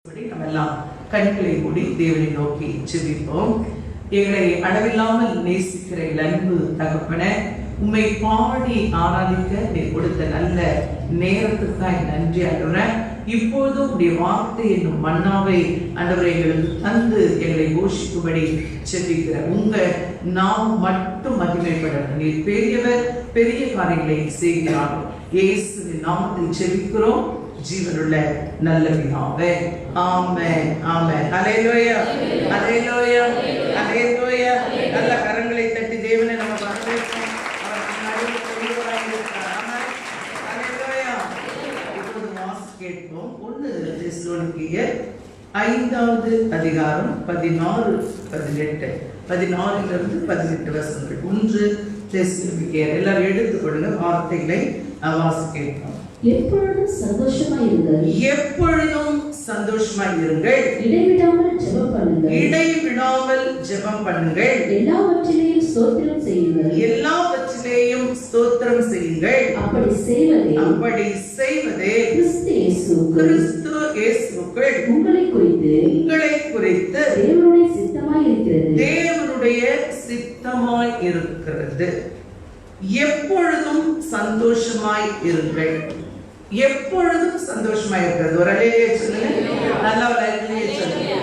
நம்ம எல்லாம் கண்களை மூடி தேவனை நோக்கி ஜெபிப்போம். எங்களை அளவில்லாமல் நேசிக்கிற அன்பு தகப்பனே, உம்மை பாடி ஆராதிக்க நீ கொடுத்த நல்ல நேரத்துக்காய் நன்றி ஆண்டவரே. இப்போது உடைய வார்த்தை என்னும் மன்னாவை ஆண்டவரே எங்களுக்கு தந்து எங்களை போஷிக்கும்படி ஜெபிக்கிற உங்க நாம் மட்டும் மகிமைப்படணும். நீ பெரியவர், பெரிய காரியங்களை செய்கிறார். இயேசுவின் நாமத்தில் ஜெபிக்கிறோம் ஜீவனுள்ள நல்ல பிதாவே. ஆமென் ஆமென். ஹல்லேலூயா ஹல்லேலூயா ஹல்லேலூயா. நல்ல கரங்களை தட்டி தேவனை நம்ம வரவேற்போம். அவர் நடுவில் பெரியவராய் இருக்கிறார். ஆமென் ஹல்லேலூயா. இப்போது வாசி கேட்போம். 1 தெசலோனிக்கேயர் 5வது அதிகாரம் 16, 18, 14 18 வசனங்கள். 1 தெசலோனிக்கேயர் எல்லாரும் எடுத்துக்கொள்ளுங்க. வார்த்தைகளை வாசி கேட்போம். எப்பொழுதும் சந்தோஷமாயிருங்கள். எப்பொழுதும் சந்தோஷமாயிருங்கள். இடைவிடாமல் ஜெபம் பண்ணுங்கள். இடைவிடாமல் ஜெபம் பண்ணுங்கள். எல்லாவற்றிலேயும் ஸ்தோத்திரம் செய்யுங்கள். எல்லாவற்றிலேயும் ஸ்தோத்திரம் செய்யுங்கள். அப்படி செய்வதே கிறிஸ்து இயேசுவுக்குள் உங்களை குறித்து தேவனுடைய சித்தமாய் இருக்கிறது. எப்பொழுதும் சந்தோஷமாய் இருங்கள். எப்பொழுதும் சந்தோஷமாய் இருக்கிறது. ஒரு அலையிலே சொல்லுங்க. நல்லா ஒரு அலையிலே சொல்லுங்க.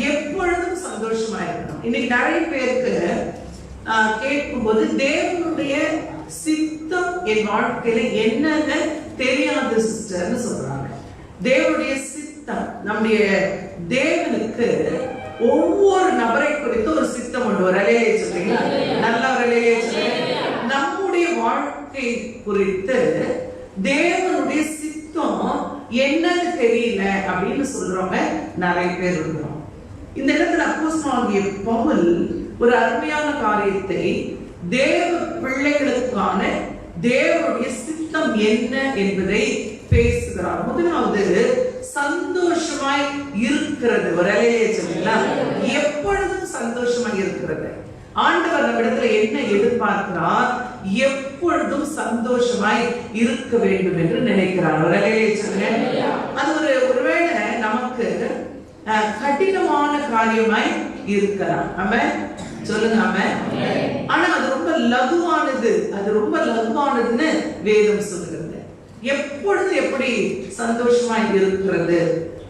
எப்பொழுதும் சந்தோஷமாய் இருக்கணும். இன்னைக்கு நிறைய பேருக்கு கேட்கும்போது தேவனுடைய சித்தம் என் வாழ்க்கையில என்னன்னு தெரியாது சிஸ்டர்னு சொல்றாங்க. தேவனுடைய சித்தம், நம்முடைய தேவனுக்கு ஒவ்வொரு நபரை குறித்து ஒரு சித்தம் உண்டு. ஒரு அலையிலே சொல்றீங்க. நல்ல ஒரு அலையிலே சொல்லுங்க. நம்முடைய வாழ்க்கை குறித்து தேவனுடைய சித்தம் என்னன்னு தெரியல அப்படின்னு சொல்றவங்க நிறைய பேர் இருக்கிறோம். இந்த இடத்துல அப்போஸ்தலனாகிய பவுல் ஒரு அருமையான காரியத்தை தேவ பிள்ளைகளுக்கான தேவனுடைய சித்தம் என்ன என்பதை பேசுகிறார். முதலாவது சந்தோஷமாய் இருக்கிறது. ஒரு அலையிலே சொல்லுங்களா. எப்பொழுதும் சந்தோஷமாய் இருக்கிறது. ஆண்டவர் நம்மிடத்துல என்ன எதிர்பார்க்கிறார்? எப்பொழுதும் சந்தோஷமாய் இருக்க வேண்டும் என்று நினைக்கிறார். ஒரு அலையிலே சொல்லுங்க. அது ஒருவேளை நமக்கு கடினமான காரியமாய் இருக்கலாம். ஆமென் சொல்லுங்க. ஆமென். ஆனா அது ரொம்ப லகுவானதுன்னு வேதம் சொல்லுகிறது. எப்பொழுது எப்படி சந்தோஷமாய் இருக்கிறது?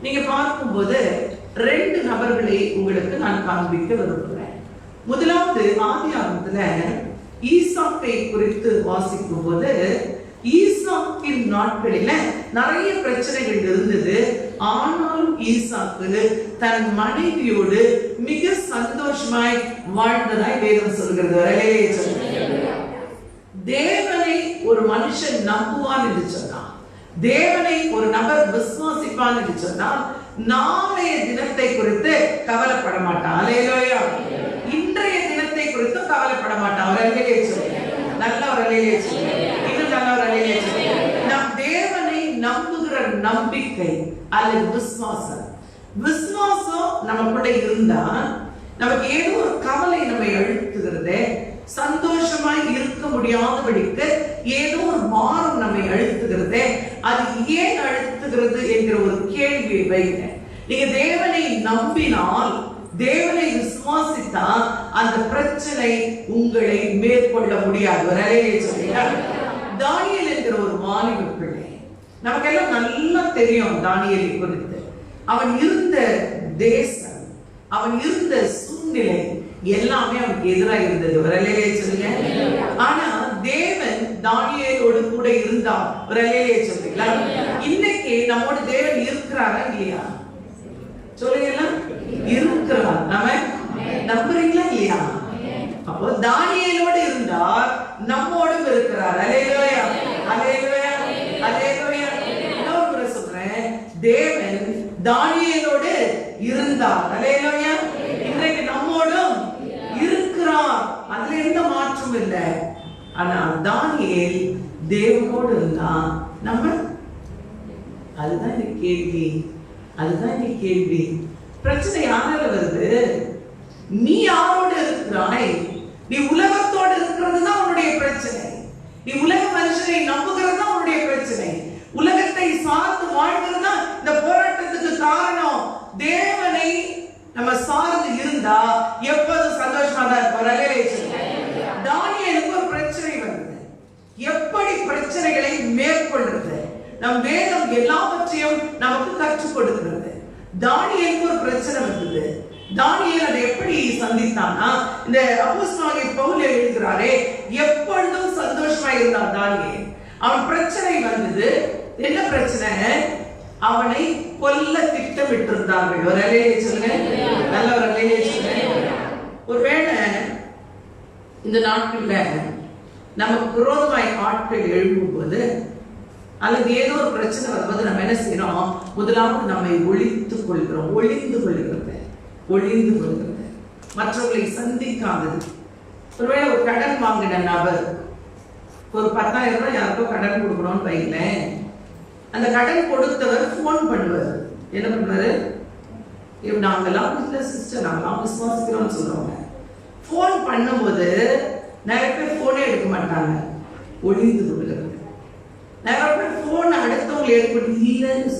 நீங்க பார்க்கும்போது 2 நபர்களை உங்களுக்கு நான் காண்பிக்க விரும்புகிறேன். முதலாவது ஆதியாகமத்துல ஈசாக்கை குறித்து வாசிக்கும் போது, ஈசாக்கின் நாட்களில நிறைய பிரச்சனைகள் இருந்தது. ஆனாலும் ஈசாக்கு தன் மனைவியோடு மிக சந்தோஷமாய் வாழ்ந்ததாய் வேதம் சொல்கிறது. தேவனை ஒரு மனுஷன் நம்புவான் என்று சொன்னான், தேவனை ஒரு நபர் விசுவாசிப்பான் என்று சொன்னால் நாளைய தினத்தை குறித்து கவலைப்பட மாட்டான். அல்லேலூயா. இன்றைய தினத்தை குறித்து கவலைப்பட மாட்டான். ஒரு அலையிலே சொல்லுங்க. நல்ல ஒரு அலையிலே சொல்லுங்க. இன்னும் நல்ல ஒரு அலையிலே சொல்லுங்க. நம் தேவனை நம்புகிற நம்பிக்கை அல்லது விசுவாசம் நமக்குள்ள இருந்தா நமக்கு ஏதோ ஒரு கவலை நம்மை அழுத்துகிறது. சந்தோஷமாய் இருக்க முடியாதபடிக்கு ஏதோ ஒரு பாரம் நம்மை அழுத்துகிறது. அது ஏன் அழுத்துகிறது என்கிற ஒரு கேள்வியை வைங்க. நீங்க தேவனை நம்பினால், தேவனை விசுவாசித்தால் அந்த பிரச்சனை உங்களை மேற்கொள்ள முடியாது. ஒரு அலையிலே சொல்லுங்க. தானியேல் என்கிற ஒரு வாலிப பிள்ளை, நமக்கெல்லாம் நல்லா தெரியும் தானியேலை குறித்து. அவன் இருந்த தேசம், அவன் இருந்த சூழ்நிலை எல்லாமே அவனுக்கு எதிராக இருந்தது. ஒரு அலையிலே சொல்லுங்க. ஆனா தேவன் தானியேலோடு கூட இருந்தார். ஒரு அலையிலே சொல்றீங்களா? இன்னைக்கு நம்மோட தேவன் இருக்கிறாரா இல்லையா? சொல்லுங்க. இருக்கிறார். நாம நம்புறீங்களா இல்லையா? அப்போ தானியேலோடு இருந்தார், நம்மோடும் இருக்கிறார். அல்லேலூயா அல்லேலூயா அல்லேலூயா. இன்னொரு முறை சொல்றேன், தேவன் தானியேலோடு இருந்தார். அல்லேலூயா. இன்றைக்கு நம்மோடும் இருக்கிறார். அதுல எந்த மாற்றம் இல்லை. ஆனா தானியேல் தேவனோடு இருந்தா நம்ம, அதுதான் இந்த கேள்வி. பிரச்சனை யாரால வருது? நீ யாரோடு இருக்கிறாய்? நீ உலகத்தோடு இருக்கிறது தான் உன்னுடைய பிரச்சனை. நீ உலக மனுஷனை நம்புகிறது தான் உன்னுடைய பிரச்சனை. உலகத்தை சார்ந்து வாழ்கிறது தான் இந்த போராட்டத்துக்கு காரணம். எப்படி பிரச்சனைகளை மேற்கொள்றது. நம் வேதம் எல்லாவற்றையும் நமக்கு கற்றுக் கொடுக்கிறது. தானியேலுக்கு ஒரு பிரச்சனை வந்தது. தானியேல் அதை எப்படி சந்தித்தானா, இந்த அப்போஸ்தலனாகிய பவுல் எழுதுகிறாரே, எப்பொழுதும் சந்தோஷமா இருந்தான் தானியேல். அவன் பிரச்சனை வந்தது. என்ன பிரச்சனை? அவனை கொல்ல திட்டமிட்டிருந்தார்கள். ஒரு அலையை சொல்லுங்க, நல்ல ஒரு அலையை சொல்லுங்க. ஒருவேளை இந்த நாட்கள்ல நமக்கு விரோதமாய் ஆட்கள் எழும்பும்போது அல்லது ஏதோ ஒரு பிரச்சனை வரும்போது நம்ம என்ன செய்யறோம்? முதலாவது நம்மை ஒழித்துக் கொள்கிறோம். ஒளிந்து கொள்கிறது, மற்றவர்களை சந்திக்காதது. ஒருவேளை ஒரு கடன் வாங்கின நபர் ஒரு 10,000 ரூபாய் யாருக்கோ கடன் கொடுக்கணும்னு வைங்களேன். அந்த கடன் கொடுத்தவர் போன் பண்ணுவார். என்ன பண்ணுவாரு? நாங்கெல்லாம் சிஸ்டர், நாங்கெல்லாம் விசுவாசிக்கிறோம்னு சொல்லுவாங்க. போன் பண்ணும்போது நிறைய பேர் போனே எடுக்க மாட்டாங்க, ஒளிந்து கொள்கிறது. நிறைய பேர் போன் அடுத்தவங்களை ஏற்பட்டு இல்லைன்னு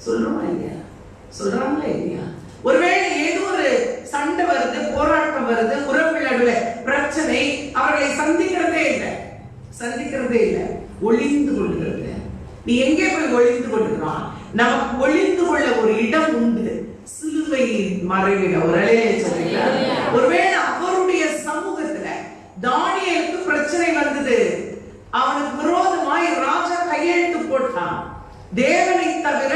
சொல்றோமா இல்லையா? சொல்றாங்களா இல்லையா? ஒருவேளை ஏதோ ஒரு சண்டை வருது, போராட்டம் வருது, உறவுகளோட பிரச்சனை, அவர்களை சந்திக்கிறதே இல்லை, ஒளிந்து கொள்கிறது. நீ எங்கே போய் ஒளிந்து கொள்கிறான்? நமக்கு ஒளிந்து கொள்ள ஒரு இடம் உண்டு, சிலுவையின் மறைவிட. ஒரு அலையை சொல்றீங்க. ஒருவேளை அவருடைய சமூகத்துல தானியேலுக்கு பிரச்சனை வந்தது. அவனுக்கு விரோதமாய் ராஜா கையெழுத்து போட்டான். தேவனை தவிர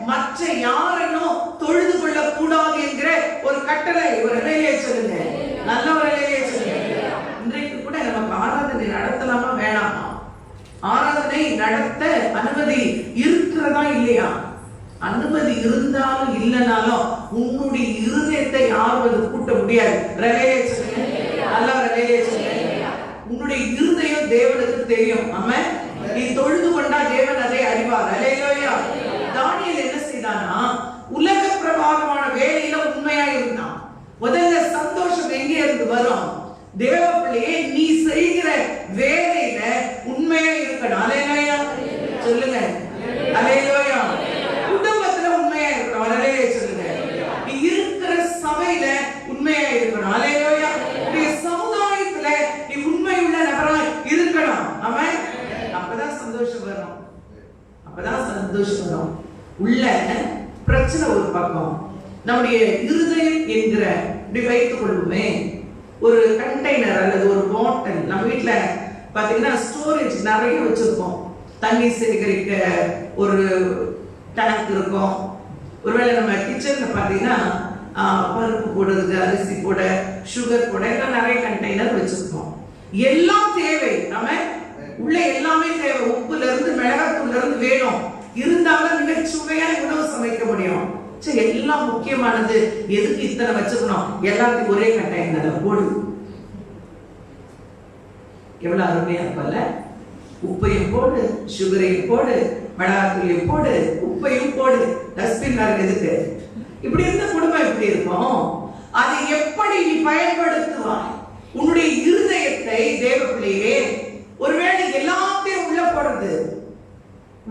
மற்ற யாரையும் தொழுது கொள்ள கூடாது என்கிற ஒரு கட்டளை. ஒரு அலையை சொல்லுங்க, நல்ல ஒரு அலையை சொல்லுங்க. இன்றைக்கு கூட நமக்கு ஆராதனை நடத்தலாமா வேணாமா? ஆராதனை நடத்த அனுமதி இருக்கிறதா இல்லையா? அனுமதி இருந்தாலும் இல்லைனாலும் உன்னுடைய இருதயத்தை யாரும் கூட்ட முடியாது. ரலையை சொல்லுங்க, நல்ல ரலையை சொல்லுங்க. உன்னுடைய இருதயம் தேவனுக்கு தெரியும். ஆமென். நீ தொழுது கொண்டா தேவன் அதை அறிவார். அல்லேலூயா. தானியேல் என்ன செய்தானா? உலக பிரகாரமான வேலையில உண்மையா இருந்தான். முதல்ல சந்தோஷம் எங்கே இருந்து வரும்? தேவ பிள்ளையே, நீ செய்கிற வேலையில உண்மையா இருக்கணும். அல்லேலூயா சொல்லுங்க, அல்லேலூயா. குடும்பத்துல உண்மையா இருக்கணும். அல்லேலூயா சொல்லுங்க. நீ இருக்கிற சபையில உண்மையா இருக்கணும். அல்லேலூயா. நீ சமுதாயத்துல நீ உண்மையுள்ள நபரா இருக்கணும். ஆமென். அப்பதான் சந்தோஷம் வரும், உள்ள பிரச்சனை ஒரு பக்கம். நம்முடைய இருதயம் என்கிற இப்படி வைத்துக் கொள்ளுமே, ஒரு கண்டெய்னர் அல்லது ஒரு பாட்டில். நம்ம வீட்டுல பாத்தீங்கன்னா ஸ்டோரேஜ் நிறைய வச்சிருக்கோம். தண்ணி சேகரிக்க ஒரு டேங்க் இருக்கும். ஒருவேளை நம்ம கிச்சன்ல பாத்தீங்கன்னா பருப்பு போடுறது, அரிசி போட, சுகர் போட எல்லாம் நிறைய கண்டெய்னர் வச்சிருக்கோம். எல்லாம் தேவை, நம்ம உள்ள எல்லாமே தேவை. உப்புல இருந்து மிளகாத்தூள்ல இருந்து வேணும். இருந்தாலும் மிக சுவையா உணவு சமைக்க முடியும். சரி, எல்லாம் முக்கியமானது. எதுக்கு இத்தனை வச்சுக்கணும்? எல்லாத்தையும் ஒரே கண்டெய்னர்ல போடு. எவ்வளவு அருமையா இருக்கும்ல? உப்பையும் போடு, சுகரையும் போடு, மிளகாத்தூளையும் போடு, உப்பையும் போடு. டஸ்ட்பின் எதுக்கு? இப்படி இருந்த குடும்பம் எப்படி இருக்கும்? அதை எப்படி நீ பயன்படுத்துவாய்? உன்னுடைய இருதயத்தை தேவ பிள்ளையே, ஒருவேளை எல்லாத்தையும் உள்ள போடுறது,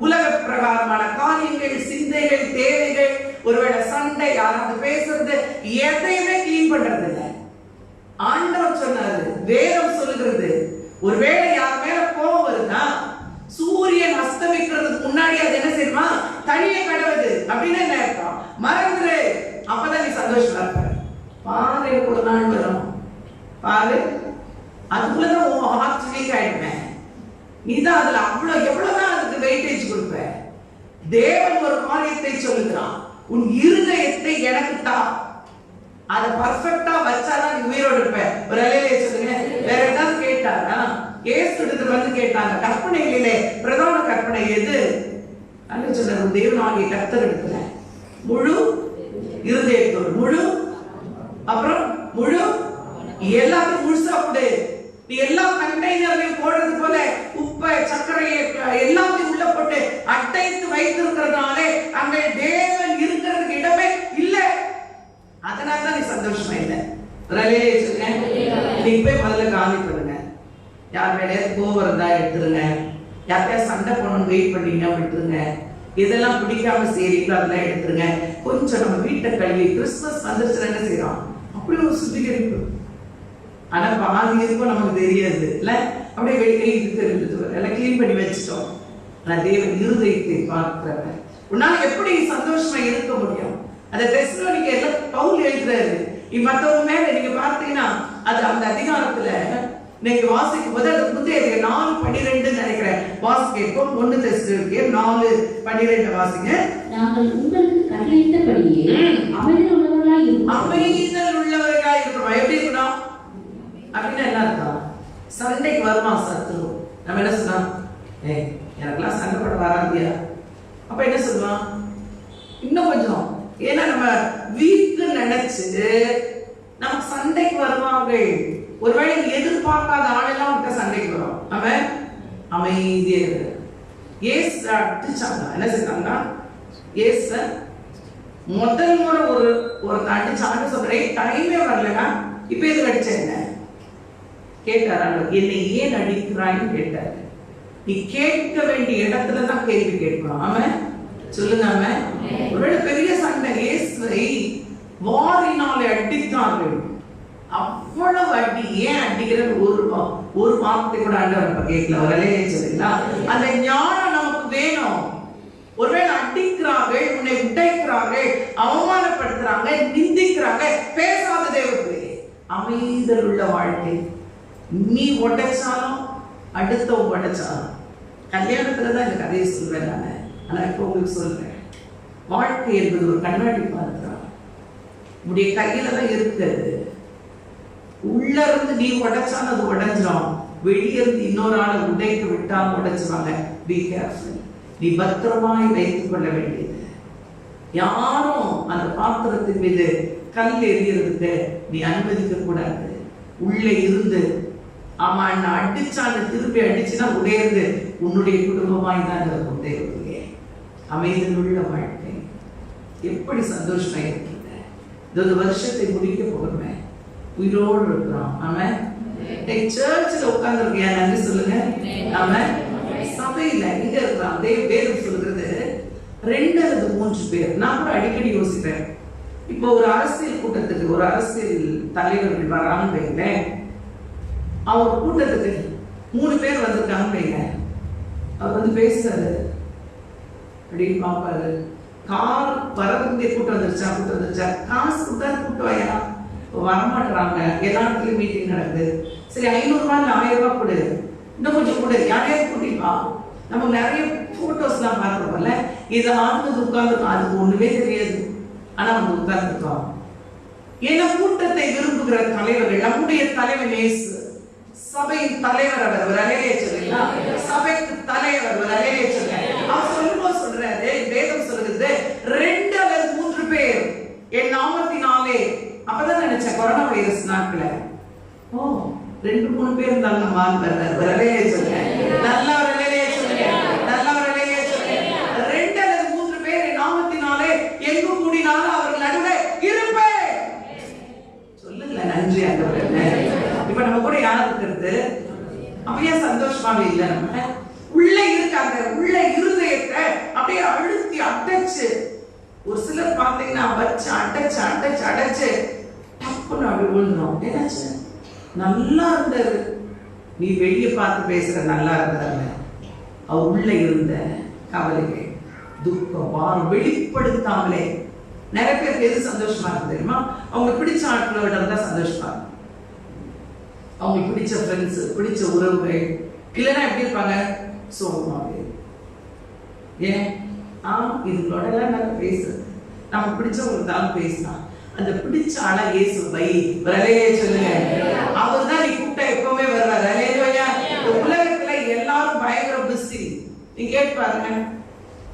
உலக பிரகாரமான காரியங்கள், சிந்தைகள், தேவைகள், ஒருவேளை சண்டை, யாராவது பேசுறது, எதையுமே கிளீன் பண்றது இல்லை. ஆண்டவர் சொன்னாரு, வேதம் சொல்லுகிறது, ஒருவேளை யார் மேல கோபம் வருதா, சூரியன் அஸ்தமிக்கிறதுக்கு முன்னாடி அது என்ன செய்யுமா? தனிய கடவுது அப்படின்னு என்ன இருக்கும்? மறந்துரு. அப்பதான் நீ சந்தோஷமா இருப்ப. பாரு, எனக்கு ஒரு நாள் வரும் பாரு, அதுக்குள்ளதான் உன் ஹார்ட் வீக் ஆயிடுவேன். நீதான் அதுல எவ்வளவுதான் அதுக்கு வெயிட்டேஜ் கொடுப்ப. தேவன் ஒரு காரியத்தை சொல்லுகிறான், உன் இருதயத்தை எனக்கு தா. அதை பர்ஃபெக்டா வச்சாதான் நீ உயிரோடு இருப்ப. ஒரு அலையிலே சொல்லுங்க. வேற ஏதாவது கேட்டாரா? ஏசு எடுத்து வந்து கேட்டாங்க, கற்பனைகளிலே பிரதான கற்பனை எது? அங்க சொன்ன தேவனாகிய கர்த்தர் இடத்துல முழு இருதயத்தோடு, முழு, அப்புறம் முழு, எல்லாத்தையும் முழுசா கொடு. நீ எல்லா கண்டெய்னரையும் போடுறது போல உப்பை, சர்க்கரையை எல்லாத்தையும் உள்ள போட்டு அடைத்து வைத்திருக்கிறதுனாலே அங்கே தேவன் இருக்கிறதுக்கு இடமே இல்லை. அதனாலதான் நீ சந்தோஷமா இல்லை. நீ போய் முதல்ல காலி பண்ணுங்க. யார் மேலேயே கோவம் இருந்தா எடுத்துருங்க. யார்கிட்ட சண்டை போடணும் வெயிட் பண்ணீங்கன்னா விட்டுருங்க. இதெல்லாம் பிடிக்காம செய்றீங்களோ அதெல்லாம் எடுத்துருங்க. கொஞ்சம் நம்ம வீட்டை கழுவி, கிறிஸ்துமஸ் வந்துருச்சுன்னா என்ன செய்யறோம்? அப்படி ஒரு சுத்திகரிப்பு. ஆனா பாதி இருக்கும் நமக்கு தெரியாது இல்ல. அப்படியே வெளியே இழுத்து எல்லாம் கிளீன் பண்ணி வச்சுட்டோம். நான் தேவன் இருதயத்தை பார்க்கிறவன். உன்னால எப்படி சந்தோஷமா இருக்க முடியும்? அந்த தெசலோனிக்கேயர்ல பவுல் எழுதுறாரு. மற்றவங்க மேல நீங்க பார்த்தீங்கன்னா அது அந்த அதிகாரத்துல நீங்க வாசிக்கும் போது அது முந்தைய 4:12 நினைக்கிறேன் வாசிக்கும். 1 தெசலோனிக்கேயர் 4:12 வாசிங்க. நாங்கள் உங்களுக்கு கட்டளையிட்டபடியே அமைதல் உள்ளவர்களாய் இருக்கிறோம். அமைதல் உள்ளவர்களாய் இருக்கிறோம். எப்படி இருக்கணும் அப்படின்னு என்ன அர்த்தம்? சண்டைக்கு வருமா சத்துரு? நம்ம என்ன சொன்னோம்? எனக்கெல்லாம் சண்டை போட வராதியா? அப்ப என்ன சொல்லுவான்? இன்னும் கொஞ்சம், ஏன்னா நம்ம வீக்கு நினைச்சு நமக்கு சண்டைக்கு வருவாங்க. ஒருவேளை எதிர்பார்க்காத ஆளெல்லாம் விட்ட சண்டைக்கு வரும். அவன் அமைதியே ஏசு அடிச்சாங்க. என்ன செய்தாங்க? ஏச முதல் முறை ஒரு அடிச்சாங்க. சொல்றேன் டைமே வரலன்னா இப்ப எதுக்கு அடிச்ச என்ன கேட்டாரா? என்னை ஏன் அடிக்கிறான்னு கேட்டாரு. நீ கேட்க வேண்டிய இடத்துலதான் கேள்வி கேட்கணும். அவன் சொல்லுங்க. அவன் ஒருவேளை பெரிய சண்டை இயேசுவை வாரினாலே அடித்தார்கள். அவ்வளவு அடி. ஏன் அடிக்கிறது ஒரு வார்த்தை கூட ஆண்டவர் கேட்கல. அவரே சொல்லுங்களா? அந்த ஞானம் நமக்கு வேணும். ஒருவேளை அடிக்கிறார்கள், உன்னை உடைக்கிறார்கள், அவமானப்படுத்துறாங்க, நிந்திக்கிறாங்க, பேசாத தேவர்களே. அமைதல் உள்ள வாழ்க்கை. நீ உடைச்சாலும் அடுத்தவங்க உடைச்சாலும். கல்யாணத்துலதான் இந்த கதையை சொல்றேன் நான். ஆனா இப்ப உங்களுக்கு சொல்றேன், வாழ்க்கை என்பது ஒரு கண்ணாடி பாத்திரம். உடைய கையில தான் இருக்கிறது. உள்ள இருந்து நீ உடைச்சாலும் அது உடைஞ்சிடும். வெளியே இருந்து இன்னொரு ஆளை உடைக்க விட்டாம உடைச்சிருவாங்க. Be careful. நீ பத்திரமாய் வைத்துக் கொள்ள வேண்டியது. யாரும் அந்த பாத்திரத்தின் மீது கல் எறியறதுக்கு நீ அனுமதிக்க கூடாது. உள்ளே இருந்து ஆமா நான் அடிச்சான்னு திருப்பி அடிச்சுன்னா உடையது உன்னுடைய குடும்பமாய் தான் இருக்கும். தேவர்களே, அமைதல் உள்ள வாழ்க்கை எப்படி சந்தோஷமா இருக்கீங்க? இந்த வருஷத்தை முடிக்க போகிறேன், உயிரோடு இருக்கிறோம். ஆமென். சர்ச்சில் உட்கார்ந்துருக்கியா? நன்றி சொல்லுங்க. ஆமென். சபையில இங்க இருக்கிறான். வேதம் சொல்றது 2 அல்லது 3 பேர். நான் கூட அடிக்கடி யோசிப்பேன். இப்போ ஒரு அரசியல் கூட்டத்துக்கு ஒரு அரசியல் தலைவர்கள் வரான்னு வைங்களேன். அவர் கூட்டத்துக்கு 3 பேர் வந்திருக்காங்க வைங்க. அவர் வந்து பேசுறாரு, அப்படின்னு பார்ப்பாரு. கார் வரக்கூடிய கூட்டம் வந்துருச்சா, காசு கொடுத்தா கூட்டம் வாயா, வரமாட்டுறாங்க. எல்லா இடத்துலயும் மீட்டிங் நடக்குது. சரி 500 ரூபாய் இல்ல 1000 ரூபாய் கொடு, இன்னும் கொஞ்சம் கொடு, யாரையாவது கூட்டிப்பா. நம்ம நிறைய போட்டோஸ் எல்லாம் பார்த்துருப்போம்ல. இதை ஆண்டு உட்கார்ந்துருக்கோம், அதுக்கு ஒண்ணுமே தெரியாது. ஆனா அவங்க உட்கார்ந்துருக்கோம். ஏன்னா கூட்டத்தை விரும்புகிற தலைவர்கள் நம்முடைய தலைவர் இயேசு. சபையின் தலைவர் அவர். ஒரு அலையிலே சொல்லுங்களா? சபைக்கு தலைவர் ஒரு அலையிலே சொல்லுங்க. அவர் சொல்லும்போது சொல்றாரு, வேதம் சொல்லுது 2 அல்லது 3 பேர் என் நாமத்தினாலே. அப்பதான் நினைச்சேன் கொரோனா வைரஸ் நாட்கள 2-3 பேர் இருந்தாலும் நம்ம வர்றாரு. ஒரு அலையிலே சொல்லுங்க. நல்லா ஒரு அலையிலே சொல்லுங்க. நல்லா ஒரு அலையிலே சொல்லுங்க. 2 அல்லது 3 பேர் என் நாமத்தினாலே எங்கு கூடினாலும் அவர்கள் நடுவே இருப்பேன். சொல்லுங்க. நன்றி ஆண்டவரே. இப்ப நம்ம கூட யார் இருக்கிறது? அப்படியே சந்தோஷமாவே இல்லை. நம்ம உள்ள இருக்க அந்த உள்ள இருதயத்தை அப்படியே அழுத்தி அடைச்சு, ஒரு சிலர் பார்த்தீங்கன்னா வச்சு அடைச்சு அடைச்சு அடைச்சு டப்புன்னு அப்படி விழுந்தோம். என்னாச்சு? நல்லா இருந்தாரு. நீ வெளியே பார்த்து பேசுற நல்லா இருந்தாரு. அவர் உள்ள இருந்த கவலைகள், துக்கம், வாரம் வெளிப்படுத்தாமலே. நிறைய பேருக்கு எது சந்தோஷமா இருக்கு தெரியுமா? அவங்க பிடிச்ச ஆட்களோட தான் சந்தோஷமா இருக்கும். அவங்களுக்கு பிடிச்ச ஃப்ரெண்ட்ஸ், பிடிச்ச உறவுகள். இல்லைன்னா எப்படி இருப்பாங்க? சோகமாவே. ஏன்? இதுகளோட எல்லாம் நாங்க பேசுறது, நமக்கு பிடிச்சவங்களுக்கு தான் பேசலாம். அந்த பிடிச்ச ஆளா இயேசு வை. வரலையே சொல்லுங்க. அவர் தான் நீ கூப்பிட்டா எப்பவுமே வருவார். அலையா. இந்த உலகத்துல எல்லாரும் பயங்கர பிஸி. நீ கேட்டு பாருங்க.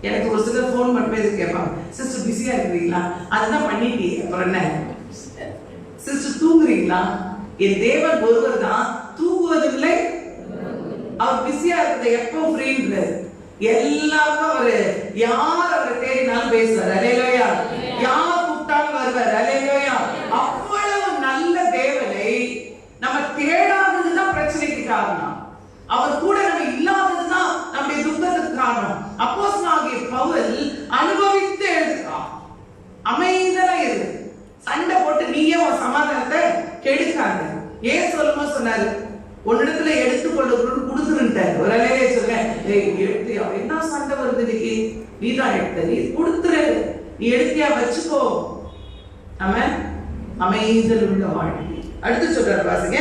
எனக்கு ஒரு சிலர் ஃபோன் பண்ணி இது கேட்பாங்க, சிஸ்டர் பிஸியா இருக்கிறீங்களா? அதுதான் பண்ணிட்டீங்க, அப்புறம் என்ன? சிஸ்டர் தூங்குறீங்களா? என் தேவன் ஒருவர் தான் தூங்குவதில்லை. அவர் பிஸியா இருக்கிறது எப்போ ஃப்ரீன்றது. எல்லாருக்கும் அவரு யார் அவரை தேடினாலும் பேசுவார். அலையிலோயா. யார் கூப்பிட்டாலும் வருவார். அலையிலோயா. அவ்வளவு நல்ல தேவனை நம்ம தேடாததுதான் பிரச்சனைக்கு காரணம். அவர் கூட நம்ம இல்லாததுதான் நம்முடைய துக்கத்துக்கு காரணம். அப்போஸ்தலனாகிய பவுல் அனுபவித்து எழுதுகிறான். அமைதலா இரு, சண்டை போட்டு நீயே உன் சமாதானத்தை கெடுக்காத. ஏன் சொல்லும்போது சொன்னாரு, உன்னிடத்துல எடுத்துக்கொள்ளுன்னு கொடுத்துருன்ட்டாரு. ஒரு அலையிலே சொல்றேன், எடுத்தியா, என்ன சண்டை வருது இன்னைக்கு, நீ தான் எடுத்த, நீ கொடுத்துரு, நீ எடுத்தியா வச்சுக்கோ. அவன் அமைதல் உள்ள வாழ்க்கை. அடுத்து சொல்றாரு வாசிங்க.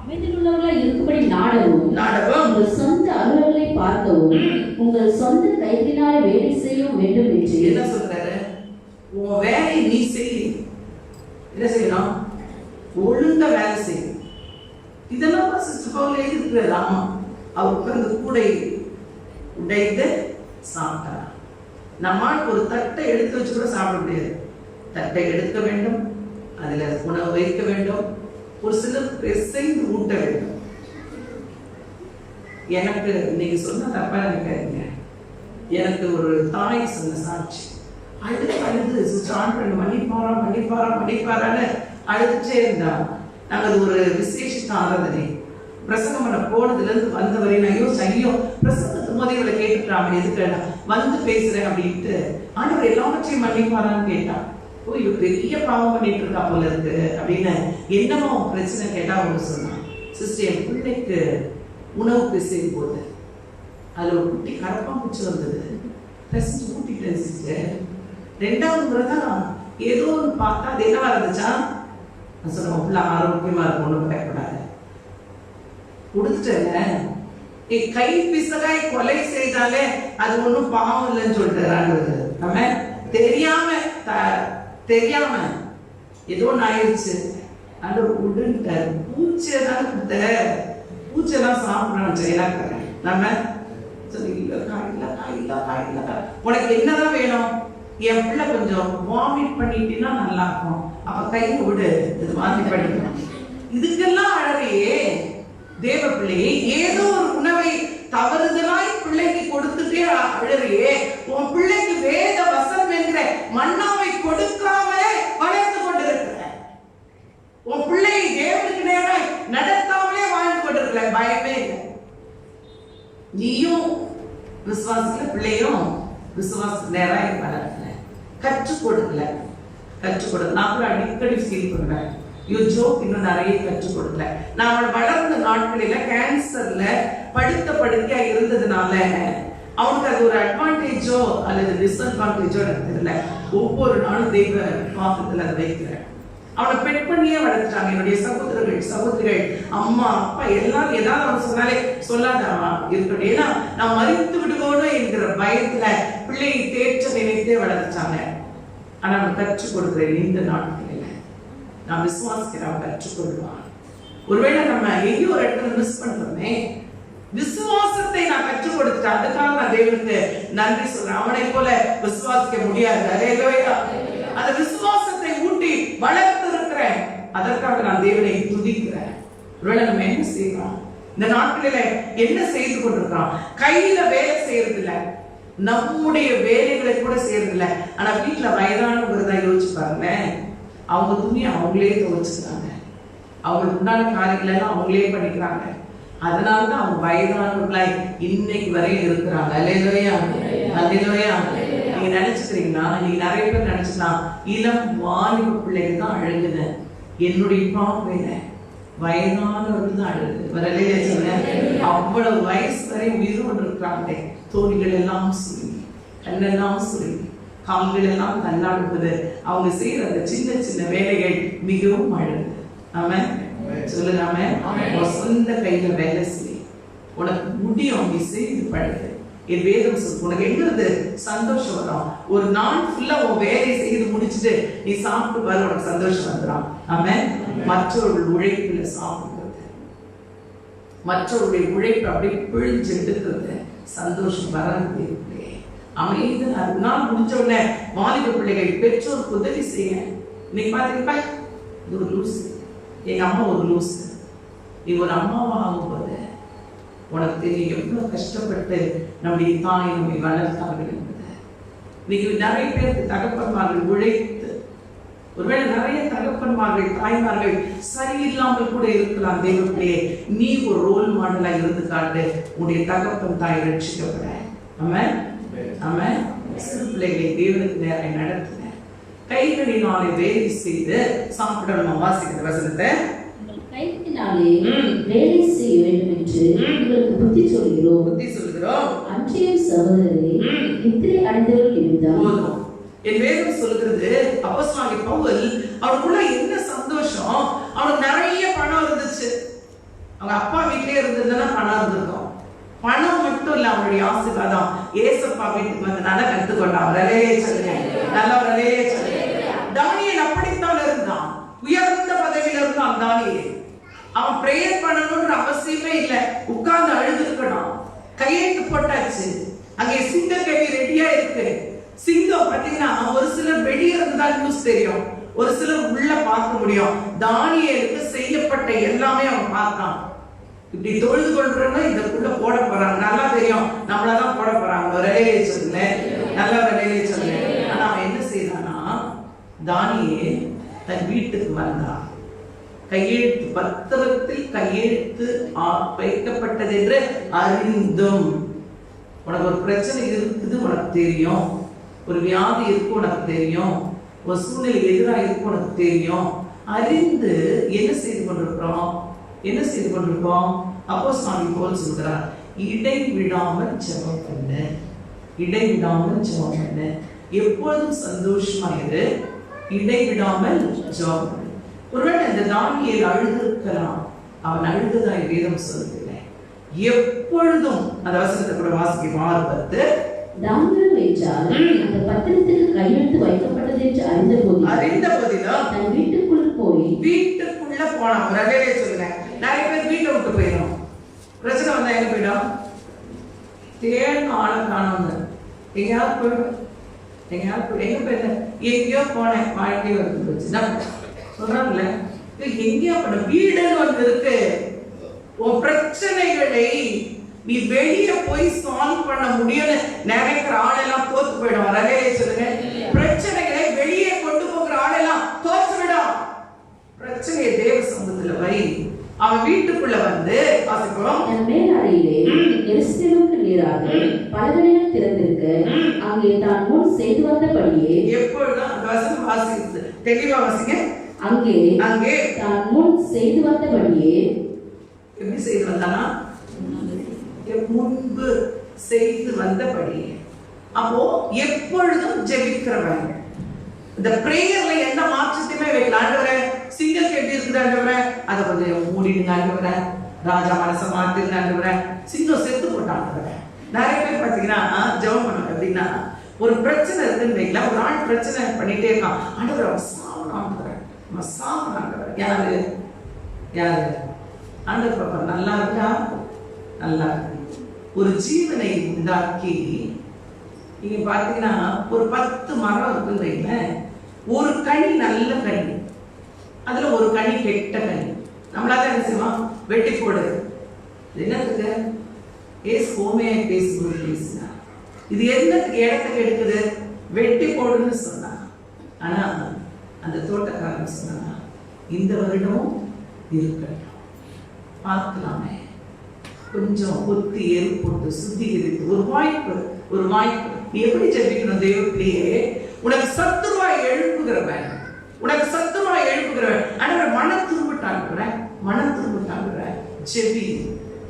அமைதல் உள்ளவர்களாய் இருக்கும்படி நாடவும் உங்கள் சொந்த அலுவலர்களை பார்க்கவும் உங்கள் சொந்த கைகளினாலே வேலை செய்யவும் வேண்டும் என்று. என்ன சொல்றாரு? உன் வேலையை நீ செய். என்ன செய்யணும்? ஒழுங்கா வேலை செய்யும். இதெல்லாம் சிஸ்டர் பவுல் எழுதிருக்கிறாரு. ஆமா, அவர் உட்கார்ந்து கூடை உடைத்து சாப்பிட்டார். நம்மால் ஒரு தட்டை எடுத்து வச்சு கூட சாப்பிட முடியாது. தட்டை எடுக்க வேண்டும், அதுல உணவு வைக்க வேண்டும், ஒரு சிலர் பிசைந்து ஊட்ட வேண்டும். எனக்கு நீங்க சொன்ன தப்பா நினைக்காதீங்க. எனக்கு ஒரு தாய் சொன்ன சாட்சி, அழுது ஸ்டார்ட் பண்ணி மன்னிப்பாரான்னு அழுதுட்டே இருந்தா. நாங்கள் ஒரு விசேஷ ஆராதனை பிரசங்கம் பண்ண போனதுல இருந்து வந்தவரை நான் ஐயோ பிரசங்கத்துக்கு போதே இவளை கேட்டுட்டாங்க, எதுக்கு வந்து பேசுறேன் அப்படின்ட்டு. ஆண்டவர் எல்லாவற்றையும் மன்னிப்பாரான்னு கேட்டான். ஓ, இவ பெரிய பாவம் பண்ணிட்டு இருக்கா போல இருக்கு அப்படின்னு. என்னமோ பிரச்சனை கேட்டா அவங்க சொன்னான், சிஸ்டர் என் பிள்ளைக்கு உணவு பிசையும் போது அதுல ஒரு குட்டி கரப்பாம்பூச்சி வந்தது, பிசைஞ்சு ஊட்டிட்டேன் சிஸ்டர். 2வது முறை தான் ஏதோ ஒன்று பார்த்தா அது என்னவா இருந்துச்சா, நான் சொன்ன பிள்ளை ஆரோக்கியமா இருக்கும், ஒன்றும் பயப்படாது, கொடுத்துட்டேன். கை பிசகாய் கொலை செய்தாலே அது ஒன்றும் பாவம் இல்லைன்னு சொல்லிட்டு நம்ம தெரியாம ஏதோ ஒன்று ஆயிடுச்சு. அது உடுன்ட்டார். பூச்சைதான் கொடுத்த, பூச்செல்லாம் சாப்பிடணும் செய்யலாம். நம்ம சொல்லி இல்லக்கா உனக்கு என்னதான் வேணும், என் பிள்ளை கொஞ்சம் வாமிட் பண்ணிட்டீங்கன்னா நல்லா இருக்கும், அப்ப கையை விடு, இது வாமிட் பண்ணிக்கணும். இதுக்கெல்லாம் அழகையே தேவ பிள்ளையே, ஏதோ ஒரு உணவை தவறுதலாய் பிள்ளைக்கு கொடுத்துட்டே அழறையே, உன் பிள்ளைக்கு வேத வசனம் என்கிற மன்னாவை கொடுக்காமலே வளர்ந்து கொண்டிருக்கிற, உன் பிள்ளை தேவனுக்கு நேராய் நடத்தாமலே வாழ்ந்து கொண்டிருக்கிற. பயமே இல்லை. நீயும் விசுவாசத்துல, பிள்ளையும் விசுவாசத்துக்கு நேராய் வளர்க்கல, கற்றுக் கொடுக்கல. நான் கூட அடிக்கடி ஃபீல் பண்றேன், இன்னும் நிறைய கற்றுக் கொடுக்கல. நான் வளர்ந்த நாட்களில கேன்சர்ல படுக்கையா இருந்ததுனால அவனுக்கு அது ஒரு அட்வான்டேஜோ அல்லது டிஸ்அட்வான்டேஜோ எனக்கு தெரியல. ஒவ்வொரு நாளும் தெய்வ பாகத்துல அதை வைக்கிறேன். அவனை பெட் பண்ணியே வளர்த்துட்டாங்க. என்னுடைய சகோதரிகள், அம்மா அப்பா எல்லாரும் ஏதாவது அவன் சொன்னாலே சொல்லாதவா இருக்கட்டும், ஏன்னா நான் மறித்து விடுவோனோ என்கிற பயத்துல பிள்ளையை தேற்ற நினைத்தே வளர்த்துட்டாங்க. ஆனா அவன் கற்றுக் கொடுக்கிறேன். இந்த நாட்களில நான் விசுவாசிக்கிறேன், கற்றுக்கொள்வான். ஒருவேளை நம்ம எங்கேயோ ஒரு இடத்துல மிஸ் பண்றோமே, விசுவாசத்தை நான் கற்றுக் கொடுத்துட்டேன், அதுக்காக நான் தேவனுக்கு நன்றி சொல்றேன். அவனை போல விசுவாசிக்க முடியாது. அந்த விசுவாசத்தை ஊட்டி வளர்த்து இருக்கிறேன், அதற்காக நான் தேவனை துதிக்கிறேன். ஒருவேளை நம்ம என்ன செய்யறோம் இந்த நாட்களில, என்ன செய்து கொண்டிருக்கிறோம்? கையில வேலை செய்யறது இல்ல, நம்முடைய வேலைகளை கூட செய்யறது இல்ல. ஆனா வீட்டுல வயதானவங்க யோசிச்சு பாருங்களேன், அவங்க துணியை அவங்களே துவைச்சுக்கிறாங்க, அவங்களுக்கு உண்டான காரியங்கள் எல்லாம் அவங்களே பண்ணிக்கிறாங்க. அதனாலதான் அவங்க வயதானவர்களாய் இன்னைக்கு வரையும் இருக்கிறாங்க. அல்லேலூயா, அல்லேலூயா. நீங்க நினைச்சுக்கிறீங்களா? நீங்க நிறைய பேர் நினைச்சுக்கலாம், இளம் வாலிப பிள்ளைகள் தான் அழுகுன, என்னுடைய பார்வையில வயதானவர்கள் தான் அழுகுது. வரலையே சொன்ன, அவ்வளவு வயசு வரை உயிரோடு இருக்கிறாங்களே, தோழிகள் எல்லாம் சுருங்கி, கண்ணெல்லாம் சுருங்கி, கால்கள் எல்லாம் தள்ளாடுவது. அவங்க செய்யற அந்த சின்ன சின்ன வேலைகள் மிகவும் அழகு. ஆமென் சொல்லுங்க. ஆமென். சொந்த கையில வேலை செய், உனக்கு முடியும், நீ செய்து பழகு. என் வேதம் சொல்லு, உனக்கு எங்கிறது சந்தோஷம் வரும். ஒரு நாள் ஃபுல்லா உன் வேலையை செய்து முடிச்சுட்டு நீ சாப்பிட்டு பாரு, உனக்கு சந்தோஷம் வந்துடும். ஆமென். மற்றவர்கள் உழைப்புல சாப்பிடுறது, மற்றவருடைய உழைப்பு அப்படியே பிழிஞ்சு எடுக்கிறது, சந்தோஷம் வராது. அமைதியா நாள் முடிஞ்ச உடனே வாலிப பிள்ளைகள் பெற்றோருக்கு உதவி செய்ய. இன்னைக்கு பாத்தீங்கன்னா இது ஒரு லூசு, எங்க அம்மா ஒரு லூசு. நீ ஒரு அம்மாவா ஆகும்போது உனக்கு தெரியும் எவ்வளவு கஷ்டப்பட்டு நம்முடைய தாய் நம்மை வளர்த்தார்கள் என்பது. இன்னைக்கு நிறைய பேருக்கு தகப்பன்மார்கள் உழைத்து, ஒருவேளை நிறைய தகப்பன்மார்கள் தாய்மார்கள் சரியில்லாமல் கூட இருக்கலாம். தெய்வத்திலே நீ ஒரு ரோல் மாடலா இருந்து காட்டு, உன்னுடைய தகப்பன் தாய் ரட்சிக்கப்பட. ஆமென். ஆமென். சிறு பிள்ளைகளை தேவனுக்கு நேரம் நடத்தின, கைகளினாலே வேலை செய்து சாப்பிடணும். வாசிக்கிற வசனத்தை, கற்பனையினாலே வேலை செய்ய வேண்டும் என்று உங்களுக்கு புத்தி சொல்கிறோம். அன்றைய சகோதரரே, நித்திரை அடைந்தவர்கள் நிமித்தம் போதும். என் வேதம் சொல்கிறது, அப்போஸ்தலனாகிய பவுல் அவருக்குள்ள என்ன சந்தோஷம், அவனுக்கு நிறைய பணம் இருந்துச்சு. அவங்க அப்பா வீட்டிலே இருந்ததுன்னா பணம் இருந்திருக்கும். பணம் மட்டும் இல்ல, அவனுடைய ஆசீர்வாதம் ஏசப்பா வீட்டுக்கு வந்து நல்லா கற்றுக்கொண்டான். வரலே சொல்லுங்க, நல்லா வரலே சொல்லுங்க. தானியேல் அப்படித்தான் இருந்தான், உயர்ந்த பதவியில இருந்தான் தானியேல். அவன் பிரேயர் பண்ணணும்ன்ற அவசியமே இல்லை, உட்கார்ந்து அழுது இருக்கணும். கையெழுத்து போட்டாச்சு, அங்கே சிங்க கவி ரெடியா இருக்கு. சிங்கம் பாத்தீங்கன்னா ஒரு சிலர் வெளியே இருந்தா நியூஸ் தெரியும், ஒரு சிலர் உள்ள பார்க்க முடியும். தானியேலுக்கு செய்யப்பட்ட எல்லாமே அவன் பார்த்தான். இப்படி தொழுது கொள்றோம்னா இதுக்குள்ள போட போறாங்க, நல்லா தெரியும் நம்மளதான் போட போறாங்க. வரலையே சொல்லுங்க, நல்லா வரலையே சொல்லுங்க. ஆனா அவன் என்ன செய்தானா, தானியேல் தன் வீட்டுக்கு வந்தான். கையெழுத்து பத்திரத்தில் கையெழுத்து வைக்கப்பட்டது என்று அறிந்தும், உனக்கு ஒரு பிரச்சனை இருக்குது உனக்கு தெரியும், ஒரு வியாதி இருக்கு உனக்கு தெரியும், ஒரு சூழ்நிலை எதிராக இருக்கு உனக்கு தெரியும், அறிந்து என்ன செய்து கொண்டிருக்கிறோம், என்ன செய்து கொண்டிருக்கோம்? அப்போஸ்தலனாகிய பவுல் சொல்கிறார், இடைவிடாமல் ஜெபம் பண்ணு, இடைவிடாமல் ஜெபம் பண்ணு, எப்பொழுதும் சந்தோஷமா இரு, இடைவிடாமல் ஜெபம் பண்ணு. ஒருவேளை இந்த தானியேல் அழுதிருக்கலாம், அவன் அழுதுதான் வேதம் சொல்லுகிறேன். எப்பொழுதும் அந்த வசனத்தை கூட வாசிக்க 6:10. தானியேல் என்றால் அந்த பத்திரத்துக்கு கையெழுத்து வைக்கப்பட்டது என்று அறிந்த போதிலும் தன் வீட்டுக்குள் போய் வீட்டுக்குள்ள போனான். வரவே சொல்லுங்க, நிறைய பேர் வீட்டை விட்டு போயிடும். பிரச்சனை வந்தா எங்க போயிடும்? தேன் ஆளை காணும், எங்கேயாவது போயிடும், எங்கேயாவது போயிடும். எங்க போயிருந்தேன், எங்கேயோ போனேன், வாழ்க்கையை வந்து போச்சு சொல்றாங்கல்ல. எங்கேயோ போன வீடுன்னு ஒன்று இருக்கு. உன் பிரச்சனைகளை நீ வெளியே போய் சால்வ் பண்ண முடியும்னு நினைக்கிற ஆளெல்லாம் தோத்து போயிடும். வரவே சொல்லுங்க, பிரச்சனைகளை வெளியே கொண்டு போகிற ஆளெல்லாம் தோத்து விடும். பிரச்சனையை தேவ சமூகத்துல வை. அவன் வீட்டுக்குள்ள வந்து மேலாடையிலே எருசலேமுக்கு நேராக பலகணிகள் திறந்திருக்க அங்கே தான் முன் செய்து வந்தபடியே, எப்பொழுதும் அந்த வசனம் வாசித்து தெளிவா வாசிங்க. அங்கே அங்கே தான் முன் செய்து வந்தபடியே, எப்படி செய்து வந்தானா? முன்பு செய்து வந்தபடியே. அப்போ எப்பொழுதும் ஜெபிக்கிறவங்க இந்த பிரேயர்ல என்ன மாற்றத்தையுமே வைக்கலாம். ஆண்டவரே, சிங்கிள் எப்படி இருக்குது ஆண்டவரே, அதை கொஞ்சம் மூடிடுங்க ஆண்டவரே, ராஜா மனசை மாத்திருங்க ஆண்டவரே. சிங்கம் செத்து போட்டாங்க. நிறைய பேர் பாத்தீங்கன்னா ஜெபம் பண்ண அப்படின்னா, ஒரு பிரச்சனை இருக்குன்னு வைக்கலாம், ஒரு ஆள் பிரச்சனை பண்ணிட்டே இருக்கான். ஆண்டவரே அவன் சாவணும் ஆண்டவரே, அவன் சாவணும் ஆண்டவரே. யாரு யாரு? ஆண்டவர் பாப்பா நல்லா இருக்கா, நல்லா இருக்கு. ஒரு ஜீவனை உண்டாக்கி, நீங்க பாத்தீங்கன்னா ஒரு 10 மரம் இருக்குன்னு வைங்களேன், ஒரு கனி நல்ல கனி, அதுல ஒரு கனி கெட்ட கனி. நம்மளால என்ன செய்வோம்? வெட்டி போடு. என்னத்துக்கு? ஹோமையை பேசுனா இது என்னத்துக்கு இடத்துக்கு எடுக்குது? வெட்டி போடுன்னு சொன்னா. ஆனா அந்த தோட்டக்காரன் சொன்னா, இந்த வருடம் இருக்கட்டும், பார்க்கலாமே, கொஞ்சம் ஒத்தி ஏறு போட்டு சுத்திகரித்து ஒரு வாய்ப்பு, ஒரு வாய்ப்பு. நீ எப்படி ஜெபிக்கணும்? தெய்வத்திலேயே உனக்கு சத்துருவாய் எழுப்புகிறவன், உனக்கு சத்துருவாய் எழுப்புகிறவன். ஆண்டவரே மனம் திரும்பிட்டாங்க, மனம் திரும்பிட்டாங்க, ஜெபி.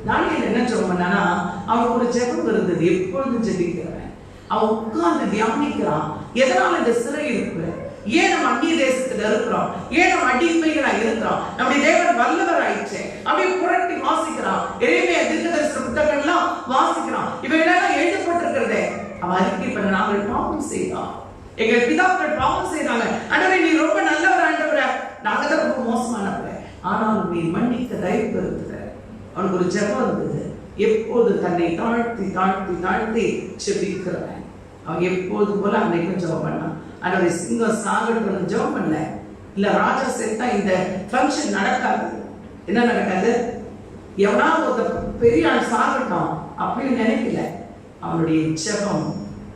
தானியேல் என்ன ஜெபம் பண்ணானா, அவனுக்கு ஒரு ஜெபம் இருந்தது, எப்பொழுதும் ஜெபிக்கிறவன். அவன் உட்கார்ந்து தியானிக்கிறான். எதனால இந்த சிறை இருப்பு? ஏன் நம்ம அந்நிய தேசத்துல இருக்கிறோம்? ஏன் நம்ம அடிமைகளா இருக்கிறோம்? நம்முடைய தேவன் வல்லவர் ஆயிடுச்சு. அப்படியே புரட்டி வாசிக்கிறான். எரேமியா தீர்க்கதரிசன புத்தகங்கள்லாம் வாசிக்கிறான். இவையெல்லாம் எழுதப்பட்டிருக்கிறதே. அவன் அறிக்கை பண்ண, நாங்கள் பாவம் செய்தோம், எங்கள் பிதாக்கள் பாவம் செய்தாங்க. ஆண்டவரே நீ ரொம்ப நல்லவர் ஆண்டவரே, நாங்க தான் ரொம்ப மோசமானவர், ஆனாலும் நீ மன்னிக்க தயவு இருக்கிற. அவனுக்கு ஒரு ஜெபம் இருந்தது. எப்போது தன்னை தாழ்த்தி தாழ்த்தி தாழ்த்தி ஜெபிக்கிறவன். அவன் எப்போது போல அன்னைக்கும் ஜெபம் பண்ணான். ஆண்டவரே சிங்கம் சாகட்டும் ஜெபம் பண்ணல. இல்ல ராஜா செத்தா இந்த ஃபங்க்ஷன் நடக்காது. என்ன நடக்காது? எவனாவது ஒரு பெரிய ஆள் சாகட்டும் அப்படின்னு நினைக்கல. அவனுடைய ஜெபம்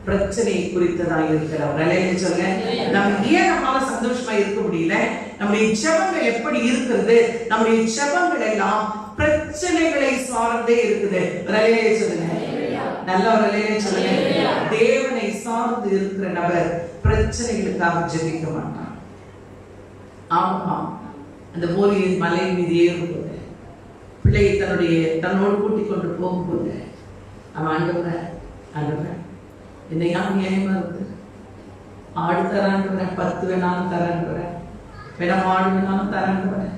பிரச்சனை குறித்ததாக இருக்கிறவர். நிலையில சொல்லுங்க, நம்ம ஏன் நம்மளால சந்தோஷமா இருக்க முடியல? நம்முடைய ஜெபங்கள் எப்படி இருக்கிறது? நம்முடைய ஜெபங்கள் எல்லாம் பிரச்சனைகளை சார்ந்தே இருக்குது. நிலையில சொல்லுங்க, நல்ல ஒரு நிலையில சொல்லுங்க. தேவனை சார்ந்து இருக்கிற நபர் பிரச்சனைகளுக்காக ஜெபிக்க மாட்டான். ஆமா, அந்த மோரியின் மலை மீது ஏறும்போது பிள்ளையை தன்னோடு கூட்டிக் கொண்டு போகும்போது அவன் ஆண்டவரை என்னையா நியாயமா இருக்கு, ஆடு தரான்றவரை 10 வேணாலும் தரான்றவரை, வேணா மாடு வேணாலும் தரான்றவரை,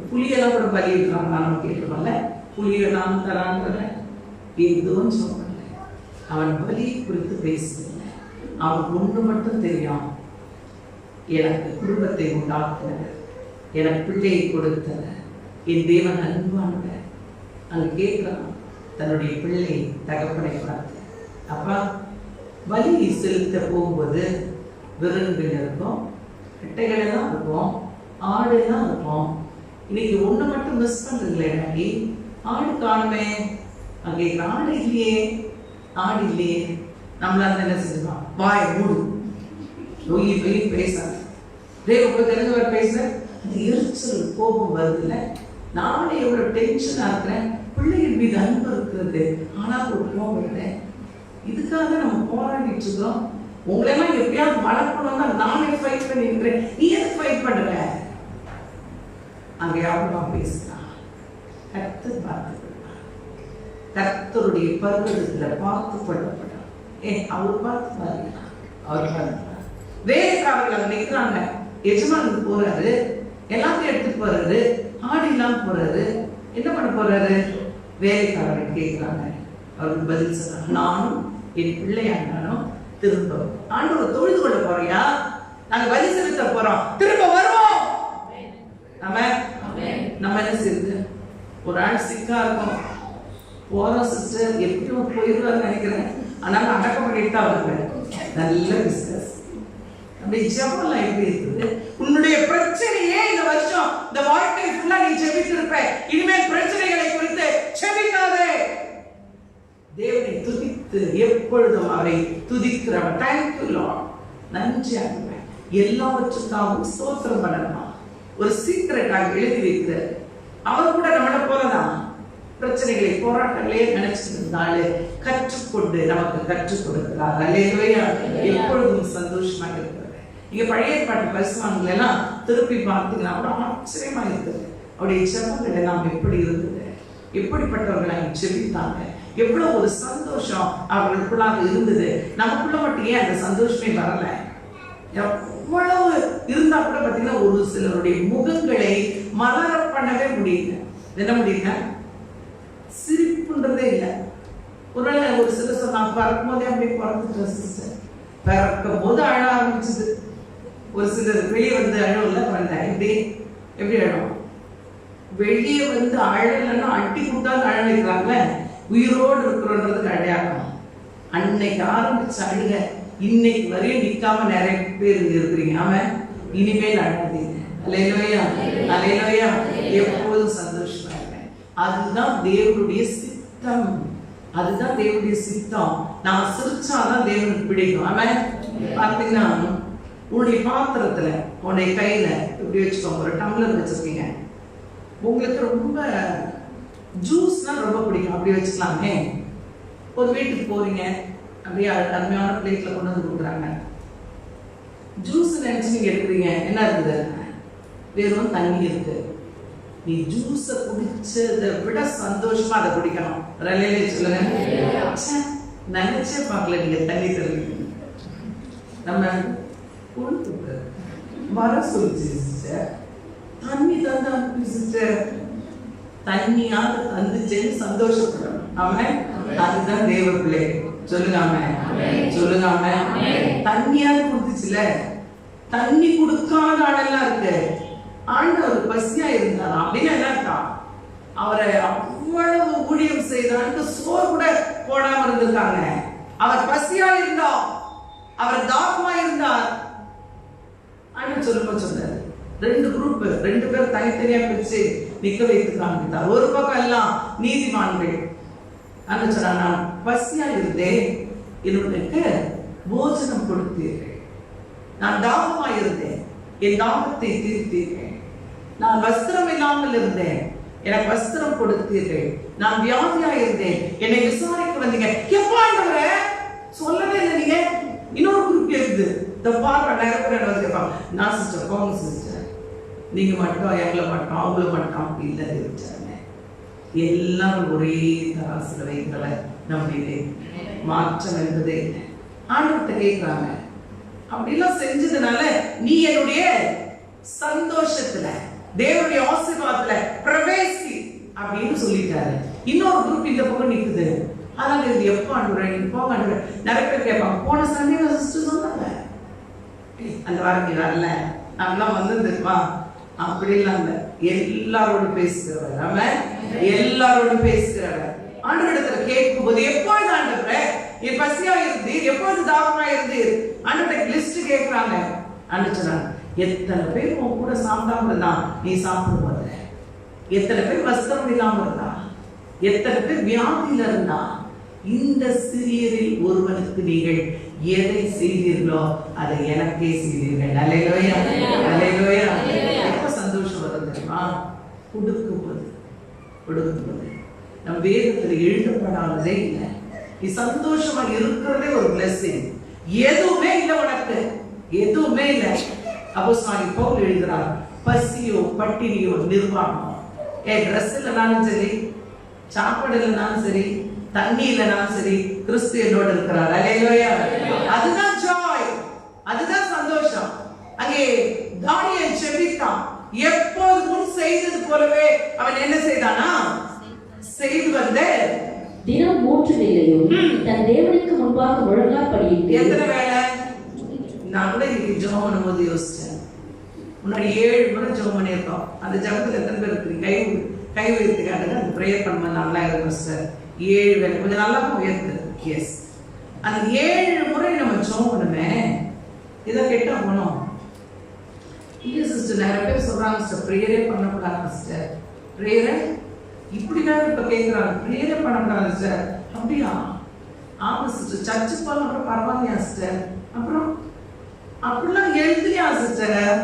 புளியெல்லாம் கூட பலியிடுறாங்க, நம்ம கேட்கிறோம்ல, புளி வேணாலும் தரான்றவரை எதுவும் சொல்லல. அவன் பலி குறித்து பேசவில்லை. அவன் ஒன்று மட்டும் தெரியும், எனக்கு குடும்பத்தை உண்டாக்குனர், எனக்கு பிள்ளையை கொடுத்தனர், என் தேவன் அன்பானவர். அங்க கேட்கிறான் தன்னுடைய பிள்ளை தகப்பனை பார்த்து. அப்பா, பலி செலுத்த போகும்போது விருந்துகள் இருக்கும், கட்டைகளை தான் இருக்கும், ஆடு தான் இருக்கும். இன்னைக்கு ஒண்ணு மட்டும் மிஸ் பண்றீங்களே டாடி, ஆடு காணுமே. அங்கே ஆடு இல்லையே, ஆடு இல்லையே. நம்மளால என்ன செஞ்சுக்கலாம், வாய் மூடு, நோய் பேசாது. தெரிஞ்ச பேச அந்த எரிச்சல் கோபம் வருதுல்ல. நானே எவ்வளவு டென்ஷனா இருக்கிறேன், பிள்ளைகள் மீது அன்பு இருக்கிறது, ஆனால் ஒரு கோபம் இல்லை. இதுக்காக நம்ம போராடிட்டு இருக்கோம். உங்களெல்லாம் எப்படியாவது வளர்க்கணும்னா நானே ஃபைட் பண்ணிருக்கிறேன், நீ எதுக்கு ஃபைட் பண்ற? அங்கே யாருமா பேசுறான், கர்த்தர் பார்த்து கர்த்தருடைய பருவத்துல பார்த்து கொள்ளப்படும். அவர் பார்த்து பாருங்க, அவர் பார்த்து வேலைக்காரர்கள் அங்க நிற்கிறாங்க. எஜமானுக்கு போறாரு, எல்லாத்தையும் எடுத்துட்டு போறாரு, ஆடு இல்லாம போறாரு. என்ன பண்ண போறாரு? வேலைக்காரர்கள் கேட்கிறாங்க, அவருக்கு பதில் சொல்றாங்க, நானும் என் பிள்ளையாண்டாலும் திரும்ப ஆண்டவரை தொழுது கொள்ள போறியா? நாங்க பலி செலுத்த போறோம், திரும்ப வருவோம். நம்ம என்ன செய்யுது? ஒரு ஆள் சிக்கா இருக்கும், போறோம் சிஸ்டர், எப்படியும் போயிடுவான்னு நினைக்கிறேன், ஆனால் அடக்கம் பண்ணிட்டு தான் வருவேன். நல்ல பிசினஸ். அப்படி ஜெபம்லாம் எப்படி இருக்குது? உன்னுடைய பிரச்சனையே இந்த வருஷம், இந்த வாழ்க்கை ஃபுல்லா நீ ஜெபித்திருப்ப. இனிமேல் பிரச்சனைகளை குறித்து ஜெபிக்காதே. தேவனை துதித்து எப்பொழுதும் அவரை துதிக்கிறவன். தேங்க்யூ லார்ட், நன்றி ஆண்டவரே, எல்லாவற்றுக்காகவும் ஸ்தோத்திரம் பண்ணணுமா. ஒரு சீக்கிரட்டாக எழுதி வைக்கிறார். அவர் கூட நம்மள போலதான் பிரச்சனைகளை போராட்டங்களே நினைச்சிருந்தாலே கற்றுக்கொண்டு நமக்கு கற்றுக் கொடுக்கிறார். அல்லேலூயா. எப்பொழுதும் சந்தோஷமாக இருக்கிறது. இங்க பழைய ஏற்பாட்டு பரிசுத்தவான்கள் எல்லாம் திருப்பி பார்த்தீங்கன்னா ஆச்சரியமா இருக்குது. அவருடைய ஜெபங்கள் எல்லாம் எப்படி இருந்தது, எப்படிப்பட்டவர்களை ஜெபித்தாங்க, எவ்வளவு ஒரு சந்தோஷம் அவர்களுக்குள்ளாக இருந்தது. நமக்குள்ள மட்டும் ஏன் அந்த சந்தோஷமே வரல? எவ்வளவு இருந்தா கூட பாத்தீங்கன்னா ஒரு சிலருடைய முகங்களை மலர பண்ணவே முடியல. என்ன முடியல? சிரிப்புன்றதே இல்லை. ஒருவேளை ஒரு சிலர் சொன்னாங்க, பிறக்கும் போதே அப்படி பிறந்துட்டோம் சிஸ்டர், பிறக்கும் போது அழ ஆரம்பிச்சது. ஒரு சிலர் வெளியே வந்து அழுவல, வந்தேன் எப்படி அழும்? வெளியே வந்து அழலைன்னா அட்டி கொடுத்தாலும் அழ வைக்கிறாங்களே, உயிரோடு இருக்கிறோன்றதுக்கு அடையாளம். அன்னைக்கு ஆரம்பிச்ச அழுக இன்னைக்கு வரையும் நிக்காம நிறைய பேர் இருக்கிறீங்க. அவன் இனிமேல் அழாதீங்க. அல்லேலூயா, அல்லேலூயா. எப்போதும் சந்தோஷமா இருக்கேன். அதுதான் தேவனுடைய சித்தம், அதுதான் தேவனுடைய சித்தம். நான் சிரிச்சாதான் தேவனுக்கு பிடிக்கும். அவன் பார்த்தீங்கன்னா உன்னுடைய பாத்திரத்துல, உன்னுடைய கையில இப்படி வச்சுக்கோங்க, ஒரு டம்ளர் வச்சிருக்கீங்க. உங்களுக்கு ரொம்ப ஜூஸ்னா ரொம்ப பிடிக்கும், அப்படி வச்சுக்கலாமே. ஒரு வீட்டுக்கு போறீங்க, அப்படியே அருமையான பிளேட்ல கொண்டு வந்து கொடுக்குறாங்க. ஜூஸ் நினைச்சு நீங்க எடுக்கிறீங்க, என்ன இருக்குது? வெறும் தண்ணி இருக்கு. நீ ஜூஸ குடிச்சதை விட சந்தோஷமா அதை குடிக்கணும். சொல்லுங்க, நினைச்சே பார்க்கல நீங்க தண்ணி தருவீங்க. நம்ம வர சொல்லிச்சு சிஸ்டர், தண்ணி தந்தா சிஸ்டர், தண்ணியாவது தந்துச்சேன்னு சந்தோஷப்படணும். அவன் அதுதான் தேவ பிள்ளை. சொல்லுங்க சொல்லுங்க. தண்ணியாவது கொடுத்துச்சுல, தண்ணி கொடுக்காத ஆளெல்லாம் இருக்கு. ஆண்டவர் பசியா இருந்தாரா அப்படின்னு என்ன இருக்கா? அவரை அவ்வளவு ஊழியம் செய்தான்னு சோறு கூட போடாம இருந்திருக்காங்க. அவர் பசியா இருந்தா, அவர் தாகமா இருந்தார். ஆண்டவர் சொல்லும்போது சொன்னார், 2 குரூப், 2 பேர் தனித்தனியா பிரிச்சு நிக்க வைத்து காண்பித்தார். ஒரு பக்கம் எல்லாம் நீதிமான்கள். ஆண்டவர் சொன்னார், நான் பசியா இருந்தேன், என்னுடைய போஜனம் கொடுத்தீர்கள். நான் தாகமா இருந்தேன், என் தாகத்தை தீர்த்தீர்கள். நான் வஸ்திரம் இல்லாமல் இருந்தேன், எனக்கு வஸ்திரம் கொடுத்தீர்கள். நான் வியாதியா இருந்தேன், என்னை விசாரிக்க வந்தீங்க. எப்போ ஆண்டவரே சொல்லவே இல்லை நீங்க? இன்னொரு குரூப் இருக்குது, இந்த பார்வை நிறைய பேர் வந்து கேட்பாங்க, நான் சிஸ்டர் போங்க சிஸ்டர், நீங்க மட்டும் எங்களை மட்டும் அவங்கள மட்டும் அப்படி இல்லை இருந்துச்சாங்க. எல்லாம் ஒரே தராசுல வைக்கிறவர் நம்மளே. மாற்றம் என்பதே இல்லை. ஆண்டவர்கிட்ட கேட்கிறாங்க, அப்படிலாம் செஞ்சதுனால நீ என்னுடைய சந்தோஷத்துல தேவனுடைய ஆசீர்வாதத்துல பிரவேசி அப்படின்னு சொல்லிட்டாரு. இன்னொரு குரூப் இந்த பக்கம் நிக்குது. அதனால இது எப்போ ஆண்டவரே போக ஆண்டவரே. நிறைய பேர் கேட்பாங்க, போன சண்டே சிஸ்டர் சொன்னாங்க அந்த வாரம் நீ வரல, அதெல்லாம் வந்து தெரியுமா? அப்படிலாம் இல்லை. எல்லாரோட பேசுகிறவர், அவன் எல்லாரோட பேசுகிறவர். ஆண்டவரிடத்துல கேட்கும் போது எப்பொழுது ஆண்டவரே என் பசியா இருந்தீர், எப்பொழுது தாகமா இருந்தீர், ஆண்டவர்கிட்ட லிஸ்ட் கேட்கிறாங்க. ஆண்டவரே எத்தனை பேர் உன் கூட சாப்பிடாம இருந்தா நீ சாப்பிடும் போது, எத்தனை பேர் வஸ்திரம் இல்லாம இருந்தா, எத்தனை பேர் வியாதியில இருந்தா, இந்த சிறியரில் ஒருவனுக்கு நீங்கள் எதை செய்தீர்களோ அதை எனக்கே செய்தீர்கள். அல்லேலூயா, அல்லேலூயா. எப்ப சந்தோஷம் வரும் தெரியுமா? கொடுக்கும்போது. நம் வேதத்தில் எழுதப்படாததே இல்லை. நீ சந்தோஷமா இருக்கிறதே ஒரு blessing. எதுவுமே இல்லை உனக்கு, எதுவுமே இல்லை. அப்போஸ்தலனாகிய பவுல் எழுதுறார், பசியோ பட்டினியோ நிர்வாணமோ, ட்ரெஸ் இல்லைனாலும் சரி, சாப்பாடு இல்லைனாலும் சரி, தண்ணி இல்லைனாலும் சரி, கிறிஸ்து என்னோடு இருக்கிறார். அல்லேலூயா. அதுதான் ஜாய், அதுதான் சந்தோஷம். அங்கே தானியேல் ஜெபித்தான். எப்போது முன் செய்தது போலவே அவன் என்ன செய்தானா? செய்து வந்த தினம் 3 வேளையும் தன் தேவனுக்கு முன்பாக முழங்கால் படியிட்டு. எத்தனை வேளை? நான் கூட இன்னைக்கு ஜெபம் பண்ணும்போது யோசிச்சேன். முன்னாடி 7 முறை ஜெபம் பண்ணியிருக்கோம். அந்த ஜெபத்தில் எத்தனை பேர் இருக்கிறீங்க? கை உயர்த்தி காட்டுங்க. அந்த ப்ரேயர் பண்ணும்போது நல்லா இருக்கும் சார். 7 வேளை கொஞ்சம் நல்லா உயர்த்து. எஸ், அந்த 7 முறை நம்ம ஜெபம் பண்ணுமே, இதை கேட்டா போனோம். இல்ல சிஸ்டர், நிறைய பேர் சொல்றாங்க சிஸ்டர் ப்ரேயரே பண்ணக்கூடாது சிஸ்டர், ப்ரேயரை இப்படிதான் இப்ப கேட்கிறாங்க, ப்ரேயரே பண்ணக்கூடாது சிஸ்டர். அப்படியா? ஆமா சிஸ்டர், சர்ச்சு போனா கூட பரவாயில்லையா சிஸ்டர்? அப்புறம் அப்படிலாம் எழுதுலையா சிஸ்டர்?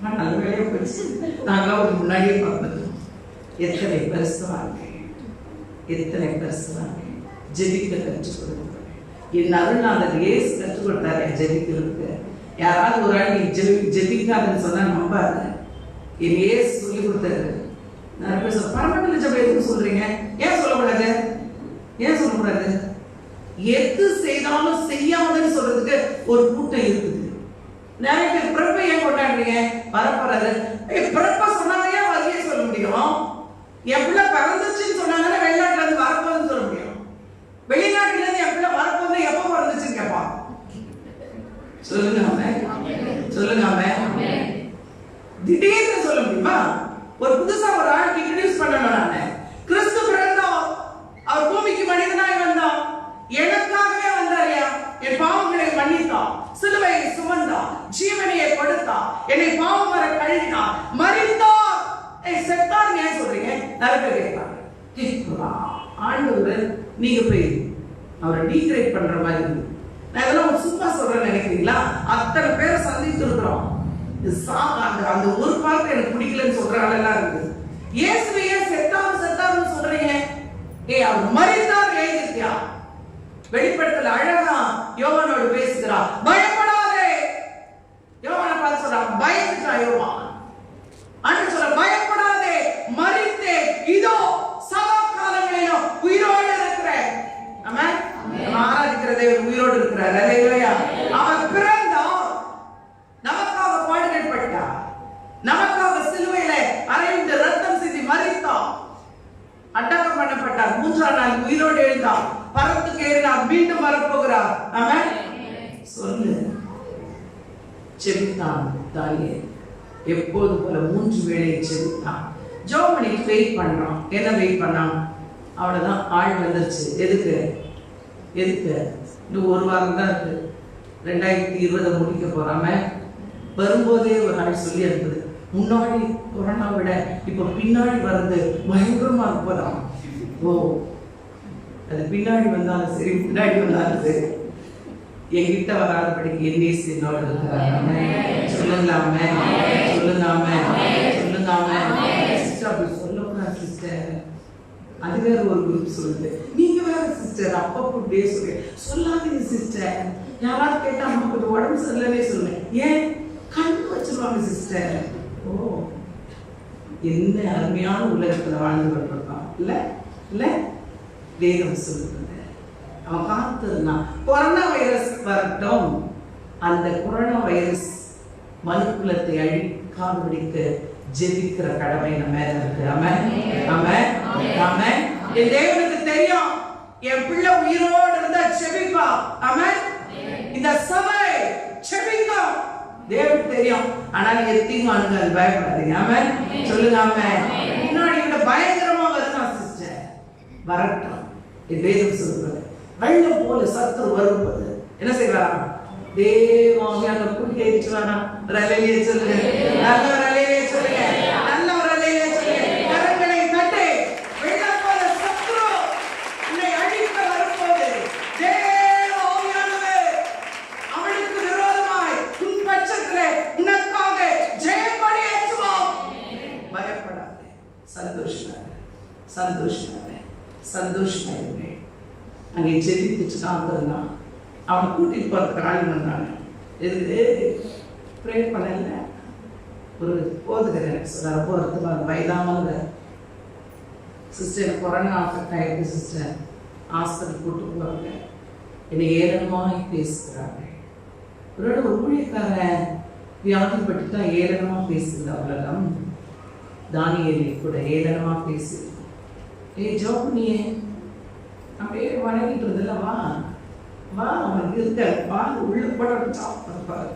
நல்ல வேலையா போயிடுச்சு. நாங்களாம் ஒரு முன்னாடியே பார்த்தது. எத்தனை பெருசுவாங்க, எத்தனை பெருசுவாங்க. ஜெபிக்க கற்றுக் கொடுத்தாரு. என் அருள்நாதர் இயேசு கற்றுக் கொடுத்தாரு ஜெபிக்கிறதுக்கு. யாராவது ஒரு ஆள் நீ ஜெபிக்காதுன்னு சொன்னா நம்பாது. என் இயேசு சொல்லி கொடுத்தாரு. நிறைய பேர் சொல்ல பரமண்டல ஜெபம் எதுக்கு சொல்றீங்க? ஏன் சொல்லக்கூடாது? ஏன் சொல்லக்கூடாது? எது செய்தாலும் செய்யாமதுன்னு சொல்றதுக்கு ஒரு கூட்டம் இருக்குது. நிறைய பேர் பிறப்பை ஏன் கொண்டாடுறீங்க? வரப்போறாரு பிறப்ப சொன்னாலே வரியை சொல்ல முடியும். என் பிள்ளை பிறந்துச்சுன்னு சொன்னாங்கன்னா வெளிநாட்டுல இருந்து வரப்போகுதுன்னு சொல்ல முடியும். வெளிநாட்டுல இருந்து என் பிள்ளை வரப்போகுது எப்ப பிறந்துச்சுன்னு கேட்பான். சொல்லுங்க திடீர்னு சொல்ல முடியுமா? ஒரு புதுசா ஒரு ஆளுக்கு இன்ட்ரோடியூஸ் பண்ணணும். நானு கிறிஸ்து பிறந்தோம், அவர் பூமிக்கு மனிதனாய் வந்தான், எனக்காகவே வந்தாரியா, என் பாவங்களை மன்னித்தான், சிலுவையை சுமந்தான், ஜீவனையை கொடுத்தான், என்னை பாவம் வர கழுவினான், மரித்தான், செத்தார். ஏன் சொல்றீங்க? நிறைய பேர் கேட்பாங்க. ஆண்டவர் நீங்க போய் அவரை டீக்ரேட் பண்ற மாதிரி இருக்கு. நான் இதெல்லாம் சும்மா சொல்றேன்னு நினைக்கிறீங்களா? அத்தனை பேரை சந்தித்து இருக்கிறோம். அந்த ஒரு பார்த்து எனக்கு பிடிக்கலன்னு சொல்ற ஆளெல்லாம் இருக்கு. இயேசுவையே செத்தாருன்னு சொல்றீங்க. அவர் மரித்தார் எழுதிருக்கியா? வெளிப்படுத்தல அழகா யோவானோடு பேசுகிறா, பயப்படாதே. யோவானை பார்த்து சொல்றா, பயந்துட்டா யோவான். ஆண்டவர் சொல்ற, பயப்படாதே, மரித்தே, இதோ சதா காலங்களிலும் உயிரோடு இருக்கிறேன். ஆமென். ஆராதிக்கிற தேவன் உயிரோடு இருக்கிறார். அல்லேலூயா. அவர் பிறந்தார், நமக்காக பாடுகள் பட்டார், நமக்காக சிலுவையில அறையுண்டு ரத்தம் சிந்தி மரித்தார், அடக்கம் பண்ணப்பட்டார், 3ஆம் நாள் உயிரோடு எழுந்தார், பரத்துக்கு ஏறினார், மீண்டும் வரப்போகிறார். ஆமென். சொல்லு. செபித்தான் தானியேல். எப்போது போல 3 வேளை செபித்தான். ஜெபம் வெயிட் பண்றோம். என்ன வெயிட் பண்ணான்? அவ்வளவுதான், ஆள் வந்துருச்சு. எதுக்கு? இன்னும் 1 வாரம் தான் இருக்கு. 2020 முடிக்க போறாம வரும்போதே ஒரு ஆள் சொல்லி இருந்தது, முன்னாடி கொரோனா விட இப்ப பின்னாடி வர்றது பயங்கரமா இருப்பதாம். ஓ, அது பின்னாடி வந்தாலும் சரி முன்னாடி வந்தாலும் சரி என்கிட்ட வராதபடிக்கு என்ஏசி என்னோட சொல்லுங்களாமே. அப்படி சொல்லக்கூடாது சிஸ்டர். அது வேற ஒரு குரூப் சொல்லுது. நீங்க வேற சிஸ்டர் அப்பப்போ அப்படியே சொல்லாதீங்க சிஸ்டர். யாராவது கேட்டா அம்மா கொஞ்சம் உடம்பு சரியில்லைன்னே சொல்லுவேன். ஏன்? கண்ணு வச்சிருவாங்க சிஸ்டர். ஓ, என்ன அருமையான உலகத்துல வாழ்ந்து கொண்டிருக்கான். இல்ல இல்ல வேதம் சொல்லுது அவன் காத்திருந்தான். கொரோனா வைரஸ் வரட்டும், அந்த கொரோனா வைரஸ் மனுக்குலத்தை அழிக்காதபடிக்கு ஜெபிக்கிற கடமை நம்ம மேல இருக்கு. ஆமென் ஆமென் ஆமென். என் தேவனுக்கு தெரியும் என் பிள்ளை உயிரோடு இருந்தா ஜெபிப்பா. ஆமென். இந்த சபை ஜெபிக்கும் தேவனுக்கு தெரியும். ஆனா நீங்க தீமானுங்க அது பயப்படாதீங்க. ஆமென் சொல்லுங்க. ஆமென். முன்னாடி விட பயங்கரமா வருதான் சிஸ்டர், வரட்டும். என் வேதம் சொல்றது வெள்ளம் போல சத்துரு வரும்போது என்ன செய்வாராம்? தேவாவியான குடிக்க ஏற்றுவாராம். ரலையிலே சொல்லுங்க, நல்ல ரலையிலே சொல்லுங்க, நல்ல ரலையிலே சொல்லுங்க. கரங்களை தட்டி வெள்ளம் போல சத்துரு உன்னை அழிக்க வரும்போது தேவாவியானவர் அவனுக்கு விரோதமாய் உன் பட்சத்திலே உனக்காக ஜெயப்படி ஏற்றுவார். பயப்படாதே, சந்தோஷமாக சந்தோஷமாக சந்தோஷமாக அங்கே ஜெபித்துட்டு காத்திருந்தான். அவனை கூட்டிட்டு போறதுக்கு ஆள் வந்தாங்க. எதுக்கு ப்ரே பண்ணல. ஒரு போதுகிற சொல்றாரு, போகிறதுக்கு வயதானவங்க சிஸ்டர் கொரோனா அஃபெக்ட் ஆகிருக்கு சிஸ்டர், ஹாஸ்பிட்டல் கூட்டு போறாங்க. என்னை ஏளனமாய் பேசுகிறாங்க. ஒரு ஊழியக்காரன் வியாதிப்பட்டுட்டா ஏளனமா பேசுது உலகம். தானியேலை கூட ஏளனமா பேசுது. ஜோபனியே அப்படியே வணங்கிட்டு இருந்தல, வா வா அவனுக்கு இருக்க, வா உள்ள போட சாப்பிடுப்பாரு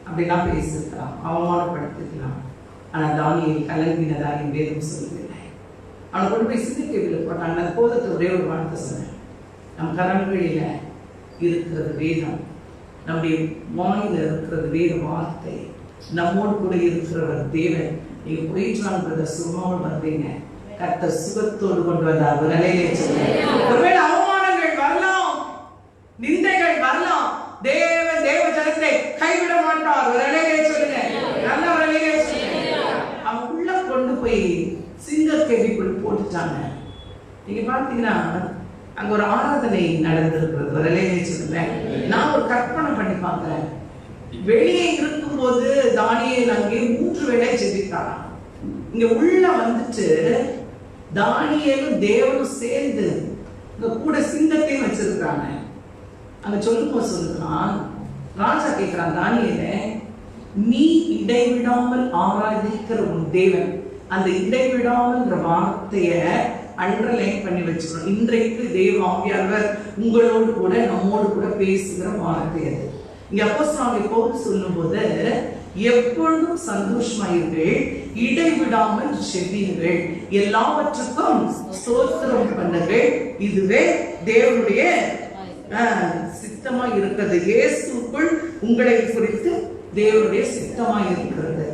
அப்படிலாம் பேசிருக்கலாம், அவமானப்படுத்திக்கலாம். ஆனால் தானியேல் கலங்கினதா என் வேதம் சொல்லவில்லை. அவனை கொண்டு போய் சிறுகேவியில் போட்டாங்க. அந்த போதத்தை ஒரே ஒரு வார்த்தை சொன்னேன், நம் கரங்களில் இருக்கிறது வேதம், நம்முடைய வாயில இருக்கிறது வேத வார்த்தை, நம்மோடு கூட இருக்கிறவர் தேவன். நீங்க போயிட்டு வாங்குறத சும்மாவும் வந்தீங்க, கர்த்தர் சுகத்தோடு கொண்டு வந்தார். ஒரு நிலையிலே சொல்லுங்க. ஒருவேளை அவமானங்கள் வரலாம், நிந்தைகள் வரலாம், தேவன் தேவ ஜனத்தை கைவிட மாட்டார். ஒரு நிலையிலே சொல்லுங்க, நல்ல ஒரு நிலையிலே சொல்லுங்க. அவங்க உள்ள கொண்டு போய் சிங்கக்கேவிக்குள் போட்டுட்டாங்க. நீங்க பாத்தீங்கன்னா அங்க ஒரு ஆராதனை நடந்திருக்கிறது. ஒரு நிலையிலே சொல்லுங்க. நான் ஒரு கற்பனை பண்ணி பார்க்கிறேன். வெளியே இருக்கும்போது தானியேல் அங்கே 3 வேளை ஜெபித்தாராம். இங்க உள்ள வந்துட்டு தானியேலும் தேவனும் சேர்ந்து இங்க கூட சிங்கத்தையும் வச்சிருக்காங்க. அங்க சொல்லும்போது சொல்லுறான், ராஜா கேட்கிறான், தானியேலே நீ இடைவிடாமல் ஆராதிக்கிற உன் தேவன், அந்த இடைவிடாமல் வார்த்தைய அண்டர்லைன் பண்ணி வச்சுக்கணும். இன்றைக்கு தேவ ஆவியானவர் உங்களோடு கூட நம்மோடு கூட பேசுகிற வார்த்தை அது. இங்க அப்போஸ்தலனாகிய பவுல் சொல்லும்போது எப்பொழுதும் சந்தோஷமாயிருங்கள், இடைவிடாமல் ஜெபியுங்கள், எல்லாவற்றுக்கும் ஸ்தோத்திரம் பண்ணுங்கள், இதுவே தேவனுடைய சித்தமா இருக்கிறது. இயேசுக்குள் உங்களை குறித்து தேவனுடைய சித்தமா இருக்கிறது.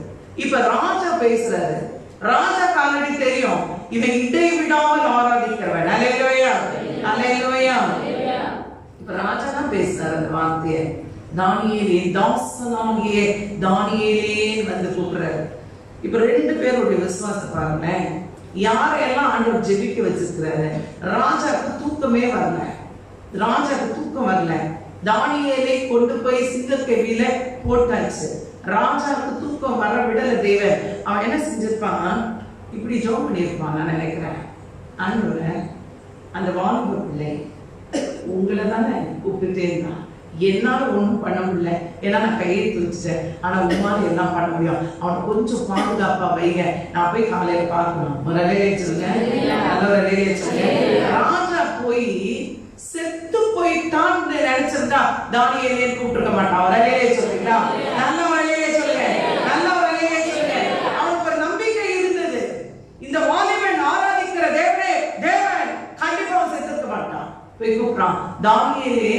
இப்ப ராஜா பேசுறாரு. ராஜா காலடி தெரியும், இவன் இடைவிடாமல் ஆராதிக்கிறவன். அல்லேலூயா அல்லேலூயா. இப்ப ராஜா தான் பேசுறாரு அந்த வார்த்தையை. தானியேலே, தாசனாகிய தானியேலே வந்து கூப்பிடுறாரு. இப்ப 2 பேருடைய விசுவாசத்தை பாருங்களேன். யாரையெல்லாம் ஆண்டவர் ஜெபிக்க வச்சிருக்கிறாரு. ராஜாக்கு தூக்கமே வரல, ராஜாக்கு தூக்கம் வரல. தானியேலை கொண்டு போய் சிங்கக்கேவியில போட்டாச்சு. ராஜாவுக்கு தூக்கம் வர விடல தேவன். அவன் என்ன செஞ்சிருப்பான், இப்படி ஜோம் பண்ணியிருப்பான். நான் நினைக்கிறேன், ஆண்டவரே அந்த வாலிப பிள்ளை உங்களை தானே கூப்பிட்டுட்டே இருந்தான், என்னால ஒண்ணும் பண்ண முடியல, ஏன்னா நான் கையெழுத்து வச்சுட்டேன், ஆனா உமால எல்லாம் பண்ண முடியும், அவனை கொஞ்சம் பாதுகாப்பா வைங்க, நான் போய் காலையில பார்க்கணும். ஒரு வேலையை சொல்லுங்க, நல்ல ஒரு வேலையை சொல்லுங்க. ராஜா போய் செத்து போயிட்டான் நினைச்சிருந்தா தானியேலே கூப்பிட்டுருக்க மாட்டான். ஒரு வேலையை சொல்லுங்களா, நல்ல ஒரு வேலையை சொல்லுங்க, நல்ல ஒரு வேலையை சொல்லுங்க. அவனுக்கு ஒரு நம்பிக்கை இருந்தது, இந்த வாலிபன் ஆராதிக்கிற தேவனே தேவன் கண்டிப்பா செத்துக்க மாட்டான். போய் கூப்பிடான், தானியேலே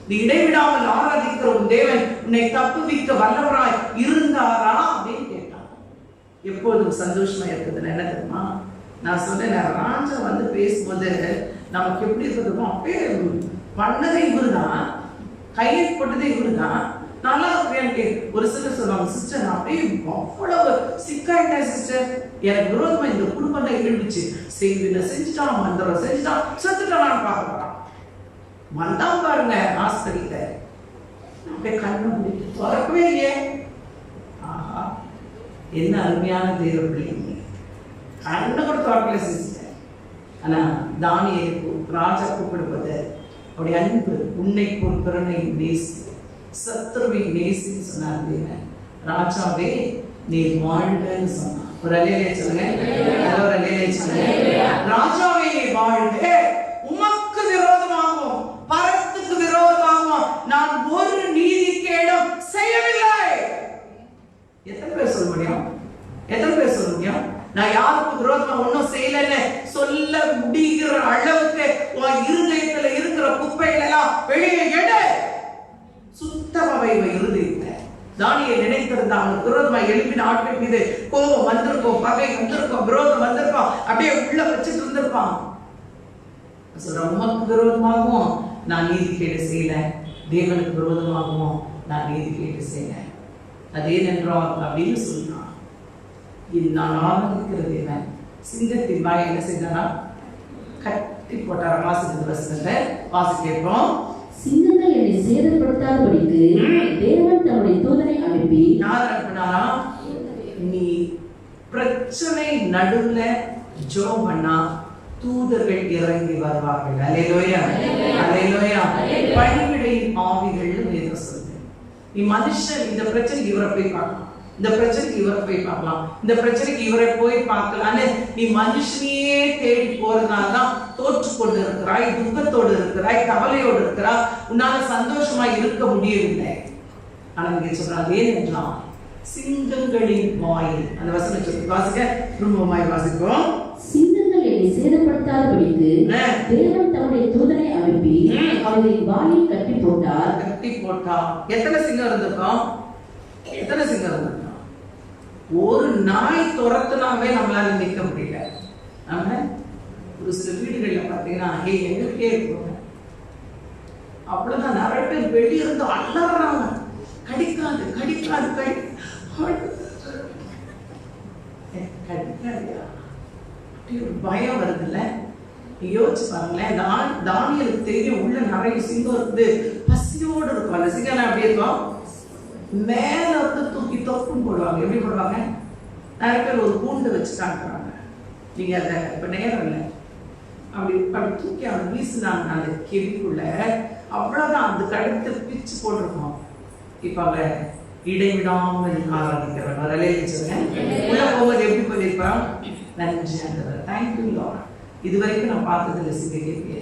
நீ இடைவிடாமல் ஆராதிக்கிற உன் தேவன் உன்னை தப்புவிக்க வல்லவராய் இருந்தாரா அப்படின்னு கேட்டான். எப்போதும் சந்தோஷமா இருக்குது என்ன தெரியுமா, நான் சொன்னேன், ராஜா வந்து பேசும்போது நமக்கு எப்படி இருக்கிறதுமோ அப்பயே பண்ணதே இவருதான், கையெழுத்து போட்டதே இவருதான், நல்லா இருக்கு. ஒரு சிலர் சொல்லுவாங்க, சிஸ்டர் நான் அப்படியே அவ்வளவு சிக்காயிட்டேன் சிஸ்டர், எனக்கு விரோதமா இந்த குடும்பம் தான் எழுந்துச்சு, செய்தின செஞ்சுட்டான், மந்திரம் செஞ்சுட்டான், செத்துட்டான் பார்க்கலாம். வந்தான் பாருங்க ஆஸ்பத்திரியில, அப்படியே கண்ணு முடிட்டு திறக்கவே இல்லையே. ஆஹா, என்ன அருமையான தேவ பிள்ளை, கண்ணு கூட தோட்டல சிஸ்டர். ஆனா தானியேலுக்கு ராஜா கூப்பிடுவது அவருடைய அன்பு. உன்னை பொறுப்பிறனை நேசி, சத்ருவை நேசின்னு சொன்னார் தேவன். ராஜாவே நீ வாழ்கன்னு சொன்னான். ஒரு அல்லேலூயா சொல்லுங்க. ஒரு அல்லேலூயா சொல்லுங்க. ராஜாவே நீ வாழ்க, உமக்கு விரோதமாகவும் பரத்துக்கு விரோதமாகவும் நான் ஒரு நீதிகேடும் செய்யவில்லை. எத்தனை பேர் சொல்ல முடியும்? எத்தனை பேர் சொல்ல முடியும்? நான் யாருக்கு விரோதமா ஒன்னும் செய்யலன்னு சொல்ல முடிகிற அளவுக்கு உன் இருதயத்துல இருக்கிற குப்பைகள் எல்லாம் வெளியே எடு. சுத்தமாவை இருதயத்தை தானியேல் நினைத்திருந்த அவனுக்கு விரோதமா எழுப்பின ஆட்கள் மீது கோபம் வந்திருக்கும், பகை வந்திருக்கும், விரோதம் வந்திருக்கும், அப்படியே உள்ள வச்சுட்டு இருந்திருப்பான். சொல்ற உமக்கு விரோதமாகவும் நான் நீதிகேடு செய்யல, தேவனுக்கு விரோதமாகவும் நான் நீதிகேடு செய்யல. அதே நன்றான் அப்படின்னு சொல்றான். நான் ஆரம்பிக்கிற தேவன் சிங்கத்தின் வாயை என்ன செய்தாரா? கட்டி போட்டார. வாசிக்கிற வசனத்தை வாசி கேட்போம். சிங்கங்கள் என்னை சேதப்படுத்தாதபடிக்கு தேவன் தம்முடைய தூதனை அனுப்பி. யார் அனுப்பினாரா? நீ பிரச்சனை நடுவுல ஜெபம் பண்ணா தூதர்கள் இறங்கி வருவார்கள். அல்லேலூயா, அல்லேலூயா. பணிவிடையின் ஆவிகள் வேதம் சொல்லுது. நீ மனுஷன் இந்த பிரச்சனைக்கு இவரை போய் பார்க்கலாம், இந்த பிரச்சனைக்கு இவரை போய் பார்க்கலாம், இந்த பிரச்சனைக்கு இவரை போய் பார்க்கலாம். நீ மனுஷனையே தேடி போறதுனாலதான் தோற்று கொண்டு இருக்கிறாய், துக்கத்தோடு இருக்கிறாய், கவலையோடு இருக்கிறாய், உன்னால சந்தோஷமா இருக்க முடியவில்லை. ஆனா இங்க சொல்றாங்க ஏனென்றால் சிங்கங்களின் வாயில். அந்த வசனம் சொல்லி வாசிக்க குடும்பமாய் வாசிப்போம். சிங்கங்கள் என்னை சேதப்படுத்தாதபடிக்கு தேவன் தம்முடைய தூதனை அனுப்பி அவர்களின் வாயை கட்டி போட்டார். கட்டி போட்டா எத்தனை சிங்கம் இருந்திருக்கும்? எத்தனை சிங்கம் இருந்திருக்கும்? ஒரு நாய் துரத்துனாவே நம்மளால நிற்க முடியல. நம்ம ஒரு சில வீடுகள்ல பாத்தீங்கன்னா எங்களுக்கே இருக்கும், அவ்வளவுதான். நிறைய பேர் வெளியிருந்து அலறாங்க, கடிக்காது கடிக்காது கடிக்காதியா, ஒரு பயம் வருதுல்ல. யோசிச்சு பாருங்களேன். தானியலுக்கு தெரியும் உள்ள நிறைய சிங்கம் இருக்குது, பசியோடு இருக்கும். அந்த சிங்கம் அப்படி இருக்கும், மேல வந்து தூக்கி தொப்புன்னு போடுவாங்க. எப்படி போடுவாங்க? நிறைய பேர் ஒரு கூண்டு வச்சு காட்டுறாங்க. நீங்க அதை இப்ப நேரம் இல்லை, அப்படி அப்படி தூக்கி அவன் வீசினாங்க அந்த கெவிக்குள்ள, அவ்வளவுதான். அதுக்கு அடுத்து பிச்சு போட்டிருக்கோம். இப்ப அவ இடைவிடாமல் ஆராதிக்கிறவன் வரலையே சொல்லுங்க. உள்ள போகும்போது எப்படி போயிருப்பான்? நன்றி ஆண்டவர், தேங்க்யூ லார்ட், இது வரைக்கும் நான் பார்த்ததில்லை சிங்க கேட்க,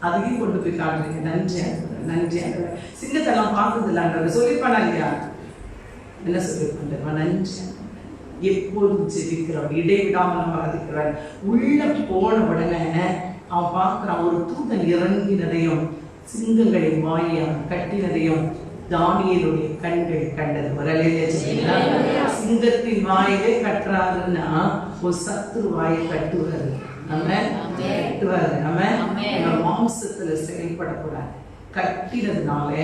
அதையும் கொண்டு போய் காட்டுறீங்க. நன்றி ஆண்டவர், நன்றி ஆண்டவர். சிங்கத்தெல்லாம் பார்த்ததில்லை ஆண்டவர் சொல்லியிருப்பானா இல்லையா? என்ன சொல்லியிருப்பான்? நன்றி. எப்போதும் ஜெபிக்கிறவன், இடைவிடாமல் ஆராதிக்கிறவன். உள்ள போன உடனே அவன் பார்க்கிறான், ஒரு தூதன் இறங்கினதையும் சிங்கங்களின் வாயை அவன் கட்டினதையும் தானியேலுடைய கண்கள் கண்டது. வரலையே சொல்றீங்களா? சிங்கத்தின் வாயிலே கட்டுறாருன்னா ஒரு சத்துரு வாயை கட்டுவாரு. நம்ம கட்டுவாரு. நம்ம மாம்சத்துல செயல்படக்கூடாது. கட்டினதுனால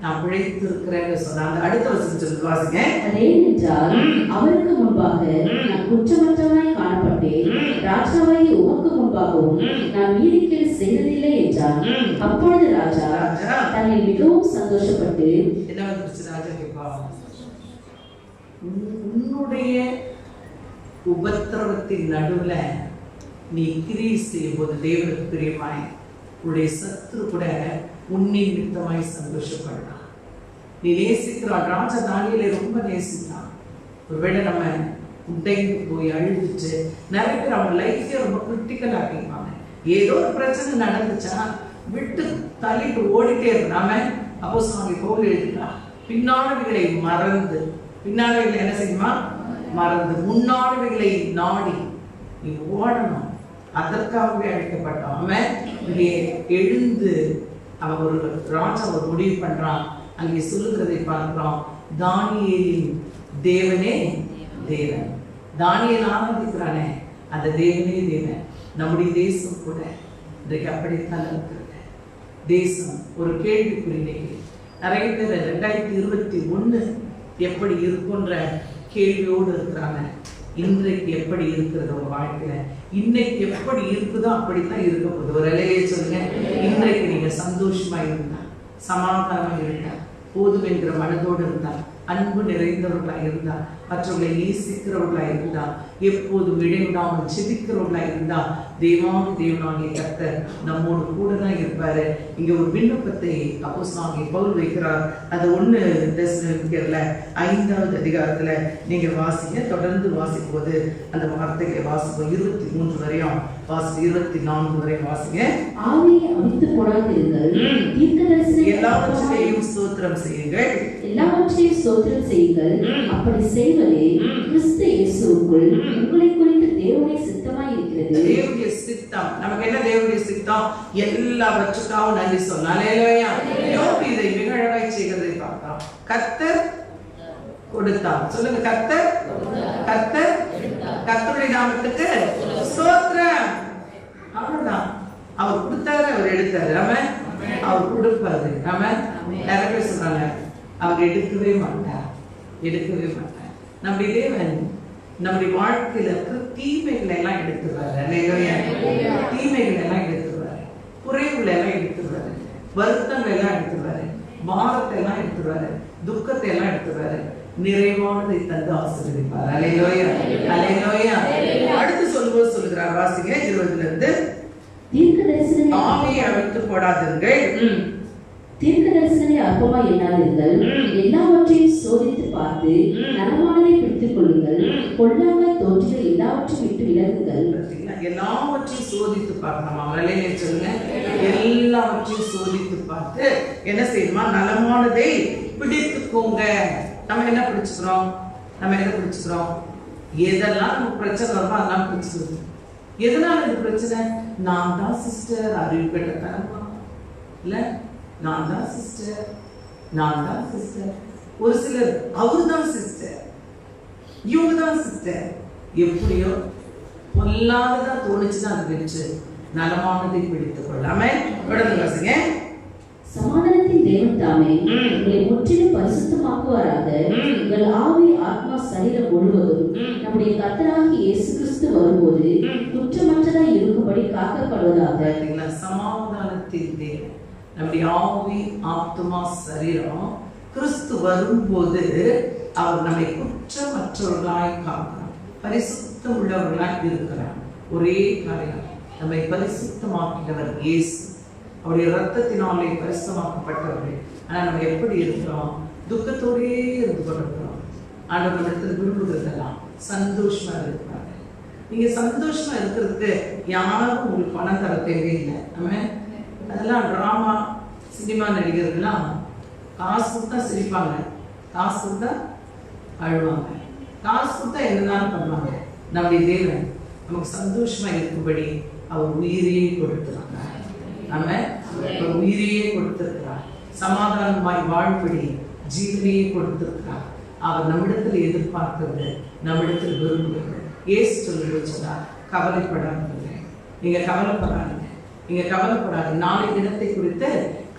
நான் பிழைத்திருக்கிறேன்னு சொன்னாங்க. அடுத்த வருஷம் சொல்லி வாசிங்க. அதேனென்றால் அவருக்கு முன்பாக நான் குற்றமற்றவனாய் காணப்பட்டேன், ராஜாவாகி உமக்கு முன்பாகவும் நான் நீதிகேடு செய்ததில்லை என்றான். அப்பொழுது ராஜா தன்னை மிகவும் சந்தோஷப்பட்டு என்ன வந்துருச்சு? ராஜா கேட்பா, உன்னுடைய உபத்திரவத்தின் நடுவுல நீ கிரியை செய்யும் போது தேவனுக்கு பிரியமாய் உன்னுடைய சத்துரு கூட உன்னின் நிமித்தமாய் சந்தோஷப்படுறான். நீ நேசிக்கிறான். ராஜா தானியேலை ரொம்ப நேசித்தான். ஒருவேளை நம்ம உடைந்து போய் அழுதுச்சு, நிறைய பேர் அவங்க லைஃபே ரொம்ப கிரிட்டிக்கல் ஆகிப்பாங்க. ஏதோ ஒரு பிரச்சனை நடந்துச்சா விட்டு தள்ளிட்டு ஓடிட்டே இருந்தாம அப்போ சுவாமி பவுல் எழுதிட்டான், பின்னானவைகளை மறந்து, பின்னானவைகளை என்ன செய்யுமா? மறந்து முன்னானவைகளை நாடி நீ ஓடணும். அதற்காகவே அழைக்கப்பட்டான். அவன் இங்கே எழுந்து அவன் ஒரு ராஜா ஒரு முடிவு பண்றான். அங்கே சொல்லுகிறதை பார்க்கிறோம், தானியேலின் தேவனே தேவன். தானியேல் ஆராதிக்கிறானே அந்த தேவனே தேவன். நம்முடைய தேசம் கூட இன்றைக்கு அப்படித்தான் இருக்கிறது. தேசம் ஒரு கேள்விக்குறி. நிறைய பேர் 2021 எப்படி இருக்குன்ற கேள்வியோடு இருக்கிறாங்க. இன்றைக்கு எப்படி இருக்கிறது உங்க வாழ்க்கையில? இன்னைக்கு எப்படி இருக்குதோ அப்படித்தான் இருக்க போகுது. ஒரு இலையே சொல்லுங்க. இன்றைக்கு நீங்க சந்தோஷமா இருந்தா, சமாதானமா இருந்தா, போதும் என்கிற மனதோடு இருந்தா, அன்பு நிறைந்தவர்களாக இருந்தா, மற்றவர்களை நேசிக்கிறவர்களாக இருந்தா, எப்போதும் இடைவிடாமல் செபிக்கிறவர்களாக இருந்தா, தேவனாகிய கர்த்தர் நம்மோடு கூட தான் இருப்பாரு. இங்க ஒரு விண்ணப்பத்தை அப்போஸ்தலனாகிய பவுல் வைக்கிறார். அது 1 தெசலோனிக்கேயர்ல 5வது அதிகாரத்துல நீங்க வாசிங்க. தொடர்ந்து வாசிக்கும் போது அந்த வார்த்தைகளை வாசிப்போம். 23 வரையும் வாசி, 24 வரையும் வாசிங்க. ஆவியை அவித்து போடாதிருங்கள், தீர்க்கதரிசனம் எல்லாவற்றையும் ஸ்தோத்திரம் செய்யுங்கள், எல்லாவற்றையும் ஸ்தோத்திரம் செய்யுங்கள். அப்படி செய்வதே கிறிஸ்து இயேசுவுக்குள் உங்களை குறித்து தேவனுடைய சித்தமாய் இருக்கிறது. தேவனுடைய சித்தம் நமக்கு என்ன? தேவனுடைய சித்தம் எல்லாவற்றுக்காகவும் நன்றி சொல்லலாம். அல்லேலூயா. யோபு இதை மிக அழகாய் செய்கிறதை பார்க்கலாம். கர்த்தர் கொடுத்தார். சொல்லுங்க, கர்த்தர் கர்த்தர் கர்த்தருடைய நாமத்துக்கு ஸ்தோத்திரம். அவ்வளவுதான். அவர் கொடுத்தாரு, அவர் எடுத்தாரு. ஆமென். அவர் கொடுப்பாரு. ஆமென். நிறைய பேர் சொல்றாங்க அவர் எடுக்கவே மாட்டார், எடுக்கவே மாட்டார். நம்முடைய தேவன் நம்முடைய வாழ்க்கையில இருக்கிற தீமைகளை எல்லாம் எடுத்துருவாரு. தீமைகளை எல்லாம் எடுத்துருவாரு, குறைவுகளை எல்லாம் எடுத்துருவாரு, வருத்தங்களை எல்லாம் எடுத்துருவாரு, பாரத்தை எல்லாம் எடுத்துருவாரு, துக்கத்தை எல்லாம் எடுத்துருவாரு, நிறைவானதை தந்து ஆசீர்வதிப்பார். அல்லேலூயா, அல்லேலூயா. அடுத்து சொல்லும்போது சொல்லுகிறார், வாசிங்க 20ல இருந்து. ஆவியை அவித்து போடாதீர்கள், தீர்க்கதரிசனத்தை அற்பமாய் எண்ணாதீர்கள், எல்லாவற்றையும் சோதித்து பார்த்து நலமானதை பிடித்துக் கொள்ளுங்கள், பொல்லாங்காய் தோன்றுகிற எல்லாவற்றையும் விட்டு விலகுங்கள். எல்லாவற்றையும் சோதித்து பார்க்கணுமா? வரலையே சொல்லுங்க. எல்லாவற்றையும் சோதித்து பார்த்து என்ன செய்யணுமா? நலமானதை பிடித்துக்கோங்க. நம்ம என்ன பிடிச்சுக்கிறோம்? நம்ம என்ன பிடிச்சுக்கிறோம்? எதெல்லாம் நமக்கு பிரச்சனை வருமோ அதெல்லாம் பிடிச்சுக்கிறோம். எதனால இது பிரச்சனை? நான் தான் சிஸ்டர் அறிவு பெற்ற தரமா இல்ல, நான் தான் சிஸ்டர், நான் தான் சிஸ்டர். ஒரு சிலர் அவரு தான் சிஸ்டர், இவங்க தான் சிஸ்டர். எப்படியோ பொல்லாததா தோணுச்சுன்னா அது வச்சு நலமானதை பிடித்துக் கொள்ளாம வாசிங்க. சமாதானத்தின் தேவன் தாமே உங்களை முற்றிலும் பரிசுத்தமாக்குவாராக. உங்கள் ஆவி, ஆத்மா, சரீரம் முழுவதும் நம்முடைய கர்த்தராகிய இயேசு கிறிஸ்து வரும்போது குற்றமற்றதாய் இருக்கும்படி காக்கப்படுவதாக. சமாதானத்தின் தேவன் நம்முடைய ஆவி, ஆத்மா, சரீரம் கிறிஸ்து வரும்போது அவர் நம்மை குற்றமற்றவர்களாய் காக்கிறார், பரிசுத்தம் உள்ளவர்களாய் இருக்கிறார். ஒரே காரியம், நம்மை பரிசுத்தமாக்கினவர் இயேசு. அவருடைய ரத்தத்தினாலே பரிசுத்தமாக்கப்பட்டவர்கள். ஆனா நம்ம எப்படி இருக்கிறோம்? துக்கத்தோடே இருந்து கொண்டிருக்கிறோம். ஆண்டவர் இடத்துல விரும்புகிறதெல்லாம் சந்தோஷமா இருக்கிறாங்க. நீங்க சந்தோஷமா இருக்கிறதுக்கு யாரும் உங்களுக்கு பணம் தர தேவையில்லை. அதெல்லாம் டிராமா, சினிமா நடிகர்கள்லாம் காசு கொடுத்தா சிரிப்பாங்க, காசு கொடுத்தா அழுவாங்க, காசு கொடுத்தா என்னதான் பண்ணுவாங்க. நம்முடைய தேவன் நமக்கு சந்தோஷமா இருக்கும்படி அவர் உயிரையே கொடுத்துறாங்க. நம்ம உயிரையே கொடுத்திருக்கிறார். சமாதானமாய் வாழ்படி ஜீவனையே கொடுத்திருக்கிறார். அவர் நம்மிடத்தில் எதிர்பார்க்கிறது, நம்மிடத்தில் விரும்புகிறது. ஏசு சொல்லும்போது சொன்னார், கவலைப்படாதீங்க, நீங்க கவலைப்படாதீங்க, நீங்க கவலைப்படாது. நாளை தினத்தை குறித்து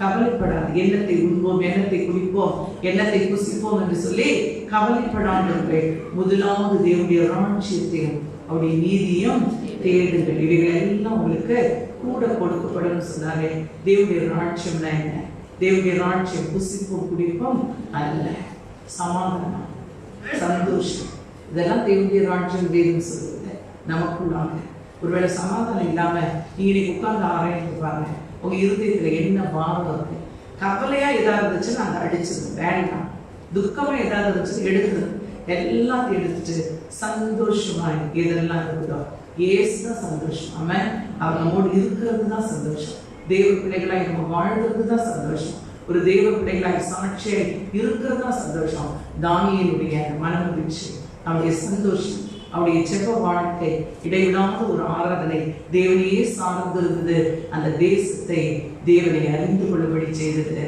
கவலைப்படாது. எண்ணத்தை உண்போம், எண்ணத்தை குடிப்போம், எண்ணத்தை புசிப்போம் என்று சொல்லி கவலைப்படாதீர்கள். முதலாவது தேவனுடைய ராஜ்யத்தையும் அவருடைய நீதியும் தேடுங்கள், இவைகள் எல்லாம் உங்களுக்கு கூட கொடுக்கப்படும் சொன்னாலே. தேவனுடைய ராஜ்யம்னா என்ன? தேவனுடைய ராஜ்யம் புசிப்பும் குடிப்பும் அல்ல, சமாதானம், சந்தோஷம். இதெல்லாம் தேவனுடைய ராஜ்யம் தேவன் சொல்லுவது நமக்குள்ளாக. ஒருவேளை சமாதானம் இல்லாம நீங்க உட்கார்ந்து ஆராய்ந்து பாருங்க, உங்க இருதயத்துல என்ன பாரம் இருக்கு. கவலையா ஏதாவது இருந்துச்சுன்னா அதை அடிச்சிருது, வேண்டாம். துக்கமா ஏதாவது இருந்துச்சு எடுத்துருது, எல்லாத்தையும் எடுத்துட்டு சந்தோஷமா எதெல்லாம் இருக்குதோ ஏசுதான் சந்தோஷம். ஆமென். அவர் நம்மோடு இருக்கிறது தான் சந்தோஷம். தேவ பிள்ளைகளாய் நம்ம வாழ்றது தான் சந்தோஷம். ஒரு தேவ பிள்ளைகளாய் சாட்சியை இருக்கிறது தான் சந்தோஷம். தானியேலுடைய மனமகிழ்ச்சி, அவருடைய சந்தோஷம், அவருடைய ஜெப வாழ்க்கை, இடைவிடாத ஒரு ஆராதனை, தேவனையே சார்ந்திருந்தது. அந்த தேசத்தை தேவனை அறிந்து கொள்ளும்படி செய்தது.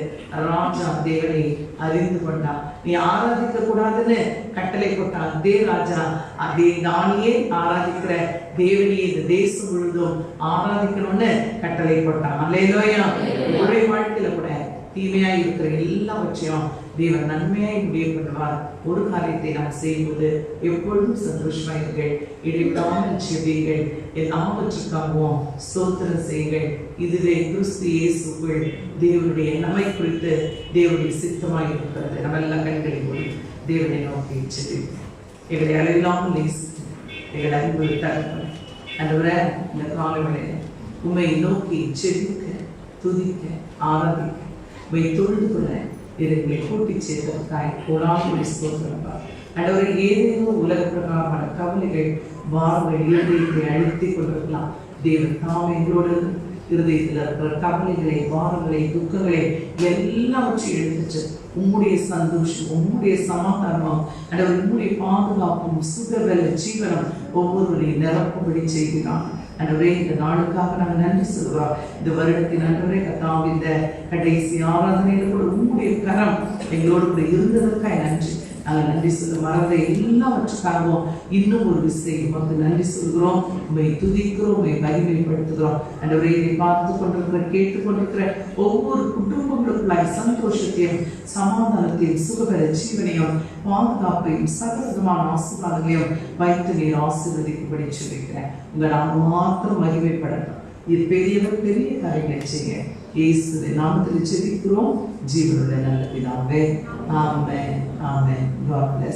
ராஜா தேவனை அறிந்து கொண்டா. நீ ஆராதிக்க கூடாதுன்னு கட்டளை போட்டா அதே ராஜா அதே தானியே ஆராதிக்கிற தேவனையே இந்த தேசம் முழுதும் ஆராதிக்கணும்னு கட்டளை போட்டான். அல்லேலூயா. உங்களுடைய வாழ்க்கையில கூட தீமையா இருக்கிற எல்லாவற்றையும் தேவன் நன்மையாய் முடிய பண்ணுவார். ஒரு காரியத்தை நாம் செய்யும்போது எப்பொழுதும் சந்தோஷமாயிருங்கள், இடைவிடாமல் செபியுங்கள், எல்லாவற்றுக்காகவும் ஸ்தோத்திரம் செய்யுங்கள். இதுவே கிறிஸ்து இயேசுக்குள் தேவனுடைய நம்மை குறித்து தேவனுடைய சித்தமாய் இருக்கிறது. நம்ம எல்லாம் கண்களை மூடி தேவனை நோக்கி செல்லுங்கள். எங்களை அளவில்லாமல் நேசித்து எங்களை அன்பு தரப்பட ஆண்டவரே, இந்த காலங்களை உண்மை நோக்கி செல்லுக்க, துதிக்க, ஆராதிக்க, உண்மை தொழுது கொள்ள எங்களை கூட்டி சேர்த்ததற்காய் கோடான ஸ்தோத்திரப்பா. ஆண்டவரே, ஏதேனும் உலக பிரகாரமான கவலைகள் வாரங்கள் இருதயத்தை அழுத்திக் கொண்டிருக்கலாம். தேவன் தாம் எங்களோடு இருதயத்தில் இருக்கிற கவலைகளை, வாரங்களை, துக்கங்களை எல்லாவற்றையும் எடுத்துச்சு உம்முடைய சந்தோஷம், உம்முடைய சமாதானம், ஆண்டவர் உம்முடைய பாதுகாப்பும், சுகபல ஜீவனம் ஒவ்வொருவரையும் நிரப்பும்படி செய்கிறான். ஆண்டவரே, இந்த நாளுக்காக நாங்கள் நன்றி சொல்கிறோம். இந்த வருடத்தின் ஆண்டவரே கர்த்தாவே, இந்த கடைசி ஆராதனையில் கூட உம்முடைய கரம் எங்களோடு கூட இருந்ததற்காக நன்றி. நாங்கள் நன்றி சொல்ல மறந்த எல்லாவற்றுக்காகவும் இன்னும் ஒரு விஷயம் உமக்கு நன்றி சொல்கிறோம். உண்மை துதிக்கிறோம், உண்மை மகிமைப்படுத்துகிறோம். ஆண்டவரே, இதை பார்த்து கொண்டிருக்கிற, கேட்டுக்கொண்டிருக்கிற ஒவ்வொரு குடும்பங்களுக்குள்ளாய் சந்தோஷத்தையும், சமாதானத்தையும், சுகபல ஜீவனையும், பாதுகாப்பையும், சகலவிதமான ஆசீர்வாதங்களையும் வைத்து நீர் ஆசீர்வதிக்கும்படி சொல்லிக்கிறேன். உங்கள் நாம் மாத்திரம் மகிமைப்படட்டும். இது பெரியவர் பெரிய காரியங்களை செய்ய இயேசுவின் நாமத்தில் ஜெபிக்கிறோம் ஜீவனுள்ள நல்ல பிதாவே. ஆமென், ஆமென். God bless.